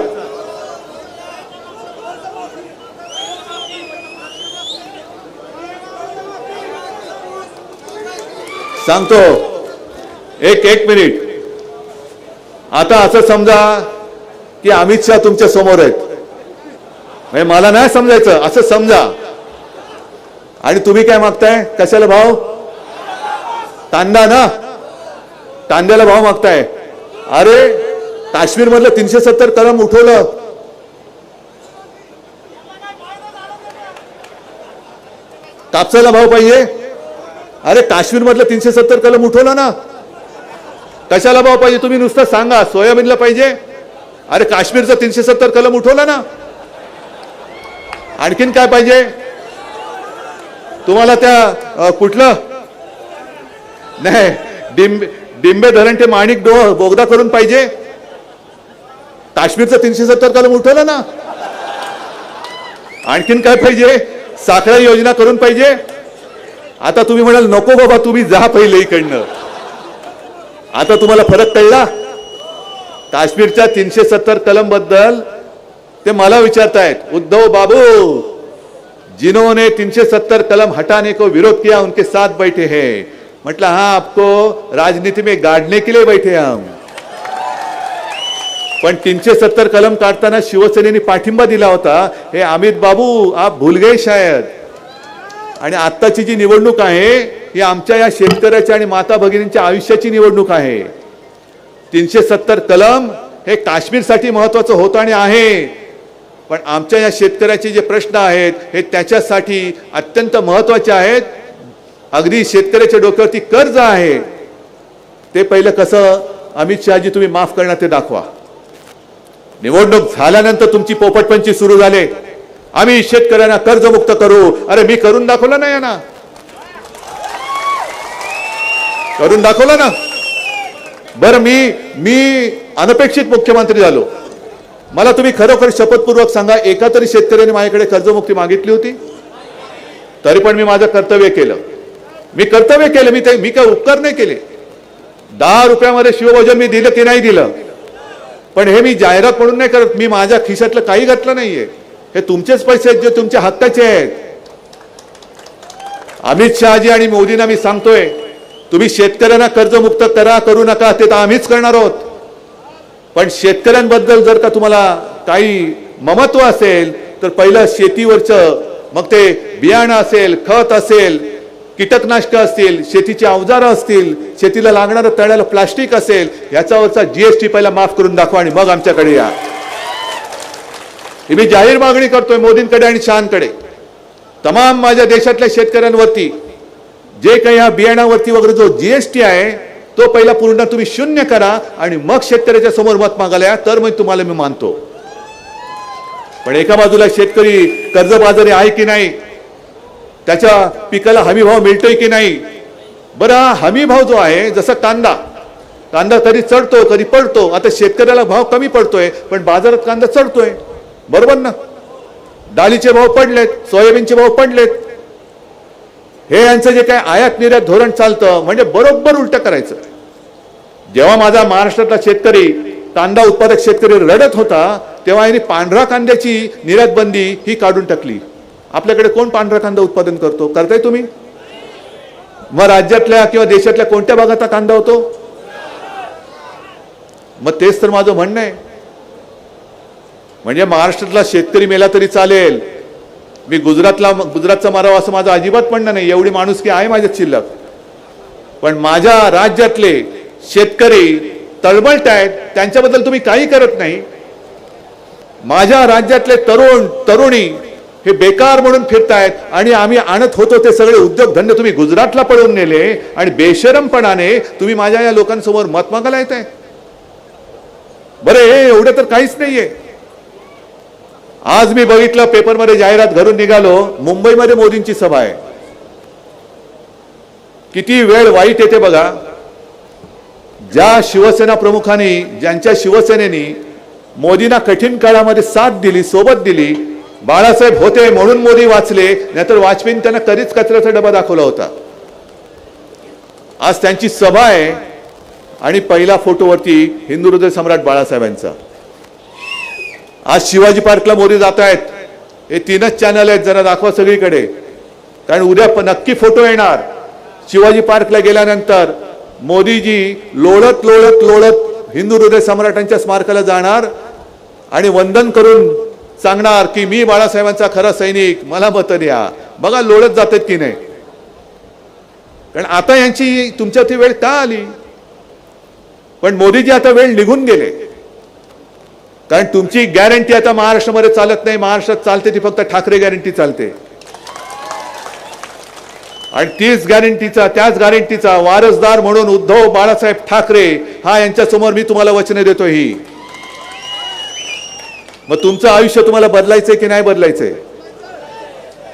सांगतो. एक मिनिट. आता असं समजा की अमित शहा तुमच्या समोर आहेत, म्हणजे मला नाही समजायचं, असं समजा. आणि तुम्ही काय मागताय? कशाला भाव? कांदा ना, कांद्याला भाव मागताय. अरे काश्मीर मधलं 370 कलम उठवलं, कापसाला भाव पाहिजे. अरे काश्मीर मधलं 370 कलम उठवलं ना, कशाला भाव पाहिजे? तुम्ही नुसतं सांगा. सोयाबीनला पाहिजे. अरे काश्मीरचं 370 कलम उठवलं ना, आणखीन काय पाहिजे तुम्हाला? त्या कुठलं नाही, डिंबे धरण ते माणिक बोगदा करून पाहिजे. काश्मीरचं 370 कलम उठवलं ना, आणखीन काय पाहिजे? साखळा योजना करून पाहिजे. आता तुम्ही म्हणाल नको बाबा, तुम्ही जा पहिले इकडनं. आता तुम्हाला फरक कळला? काश्मीरच्या 370 कलम बद्दल ते मला विचारतायत, उद्धव बाबू जिन्होंने 370 कलम हटाने को विरोध किया उनके साथ बैठे हैं. म्हटलं हाँ आपको राजनीति में गाड़ने के लिए बैठे हम. पण 370 कलम काढताना शिवसेनेने पाठिंबा दिला होता. हे अमित बाबू आप भूल गए शायद. आणि आत्ताची जी निवडणूक आहे ही आमच्या या शेतकऱ्याच्या आणि माता भगिनींच्या आयुष्याची निवडणूक आहे. 370 कलम हे काश्मीरसाठी महत्वाचं होतं आणि आहे, पण आमच्या या शेतकऱ्याचे जे प्रश्न आहेत हे त्याच्यासाठी अत्यंत महत्वाचे आहेत. अगदी शेतकऱ्याच्या डोक्यावरती कर्ज आहे ते पहिलं कसं अमित शहाजी तुम्ही माफ करणार ते दाखवा. निवडणूक झाल्यानंतर तुमची पोपटपंची सुरू झाले. आम्ही शेतकऱ्यांना कर्जमुक्त करू. अरे मी करून दाखवलं नाही ना, करून दाखवलं ना. बरं मी अनपेक्षित मुख्यमंत्री झालो. मला तुम्ही खरोखर शपथपूर्वक सांगा एका तरी शेतकऱ्याने माझ्याकडे कर्जमुक्ती मागितली होती? तरी पण मी माझं कर्तव्य केलं. मी काय उपकार नाही केले. 10 रुपयामध्ये शिवभोजन मी दिलं की नाही दिलं, पण हे मी जाहिरात म्हणून नाही करत. मी माझ्या खिशातलं काही घातलं नाहीये. हे तुमचेच पैसे आहेत जे तुमच्या हक्काचे आहेत. अमित शहाजी आणि मोदींना मी सांगतोय तुम्ही शेतकऱ्यांना कर्जमुक्त करा, करू नका ते तर आम्हीच करणार आहोत. पण शेतकऱ्यांबद्दल जर का तुम्हाला काही ममत्व असेल तर पहिलं शेतीवरचं, मग ते बियाणं असेल, खत असेल, कीटकनाशक असतील, शेतीची अवजारं असतील, शेतीला लागणारं तळ्याला प्लास्टिक असेल, याच्यावरचा जीएसटी पहिला माफ करून दाखवा आणि मग आमच्याकडे या. ही मी जाहीर मागणी करतोय मोदींकडे आणि शहांकडे. तमाम माझ्या देशातल्या शेतकऱ्यांवरती जे काही या बियाणावरती वगैरे जो जीएसटी आहे तो पहिला पूर्ण तुम्ही शून्य करा आणि मग शेतकऱ्याच्या समोर मत मागायला या, तर मग तुम्हाला मी मानतो. पण एका बाजूला शेतकरी कर्जबाजारी आहे की नाही, त्याच्या पिकाला हमी भाव मिळतोय की नाही. बरं हमी भाव जो आहे, जसं कांदा कधी चढतो कधी पडतो. आता शेतकऱ्याला भाव कमी पडतोय पण बाजारात कांदा चढतोय, बरोबर ना. डाळीचे भाव पडलेत, सोयाबीनचे भाव पडलेत. हे यांचं जे काय आयात निर्यात धोरण चालतं म्हणजे बरोबर उलटं करायचं. जेव्हा माझा महाराष्ट्रातला शेतकरी, कांदा उत्पादक शेतकरी रडत होता तेव्हा यांनी पांढरा कांद्याची निर्यात बंदी ही काढून टाकली. आपल्याकडे कोण पांढरा कांदा उत्पादन करतो? करताय तुम्ही? मग राज्यातल्या किंवा देशातल्या कोणत्या भागात कांदा होतो? मग तेच तर माझं म्हणणं आहे. म्हणजे महाराष्ट्रातला शेतकरी मेला तरी चालेल, मी गुजरातचा मारावा असं माझं अजिबात म्हणणं नाही. एवढी माणुसकी आहे माझ्यात शिल्लक. पण माझ्या राज्यातले शेतकरी तळमळत आहेत, त्यांच्याबद्दल तुम्ही काही करत नाही. माझ्या राज्यातले तरुणी हे बेकार म्हणून फिरतायत आणि आम्ही आणत होतो ते सगळे उद्योगधंदे तुम्ही गुजरातला पळवून नेले आणि बेशरमपणाने तुम्ही माझ्या या लोकांसमोर मत मागायला येत आहे. बरं हे एवढं तर काहीच नाहीये. आज मी बघितलं पेपरमध्ये जाहिरात घरून निघालो, मुंबईमध्ये मोदींची सभा आहे. किती वेळ वाईट येते बघा. ज्या शिवसेना प्रमुखांनी, ज्यांच्या शिवसेनेनी मोदींना कठीण काळामध्ये साथ दिली, सोबत दिली, बाळासाहेब होते म्हणून मोदी वाचले, नाहीतर वाजपेयींनी त्यांना कधीच कचऱ्याचा डबा दाखवला होता. आज त्यांची सभा आहे आणि पहिला फोटोवरती हिंदू हृदय सम्राट बाळासाहेबांचा. आज शिवाजी पार्कला मोदी जात आहेत. हे 3च चॅनल आहेत, जरा दाखवा सगळीकडे, कारण उद्या नक्की फोटो येणार. शिवाजी पार्कला गेल्यानंतर मोदीजी लोळत लोळत लोळत हिंदू हृदय सम्राटांच्या स्मारकाला जाणार आणि वंदन करून सांगणार की मी बाळासाहेबांचा खरा सैनिक, मला मत द्या. बघा लोळत जातात की नाही. कारण आता यांची तुमच्यावरती वेळ का आली? पण मोदीजी आता वेळ निघून गेले. कारण तुमची गॅरंटी आता महाराष्ट्रामध्ये चालत नाही. महाराष्ट्रात चालते ती फक्त ठाकरे गॅरंटी चालते. आणि त्याच गॅरंटीचा वारसदार म्हणून उद्धव बाळासाहेब ठाकरे हा यांच्या समोर मी तुम्हाला वचने देतो. ही मग तुमचं आयुष्य तुम्हाला बदलायचंय की नाही बदलायचंय?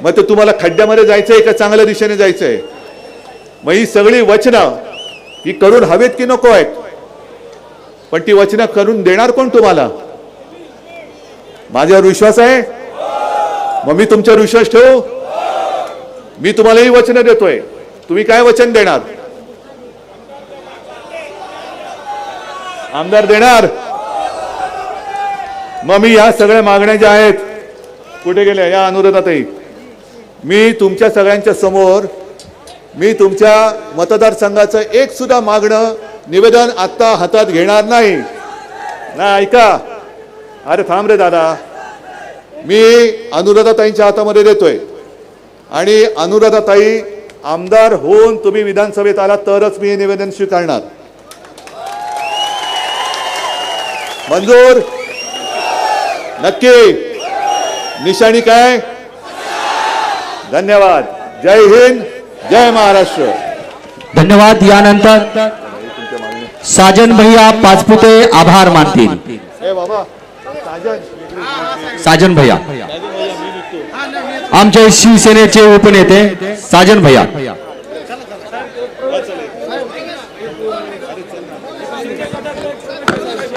मग ते तुम्हाला खड्ड्यामध्ये जायचंय का चांगल्या दिशेने जायचंय? मग ही सगळी वचनं ही करून हवेत की नको आहेत? पण ती वचनं करून देणार कोण तुम्हाला? माझ्यावर विश्वास आहे? मग मी तुमच्यावर विश्वास ठेवू? मी तुम्हाला ही वचनं देतोय. तुम्ही काय वचन देणार? आमदार देणार? मग मी या सगळ्या मागण्या ज्या आहेत, कुठे गेल्या या अनुराधाताई, मी तुमच्या सगळ्यांच्या समोर मी तुमच्या मतदारसंघाचं एक सुद्धा मागणं निवेदन आत्ता हातात घेणार नाही. ऐका, अरे थांब रे दादा, मी अनुराधाताईंच्या हातामध्ये देतोय आणि अनुराधाताई आमदार होऊन तुम्ही विधानसभेत आला तरच मी हे निवेदन स्वीकारणार. मंजूर? नक्की? निशाणी काय? धन्यवाद. जय हिंद, जय महाराष्ट्र. धन्यवाद. यानंतर साजन भैया पाचपुते आभार मानतील. साजन भैया आमचे शिवसेनेचे उपनेते साजन भैया.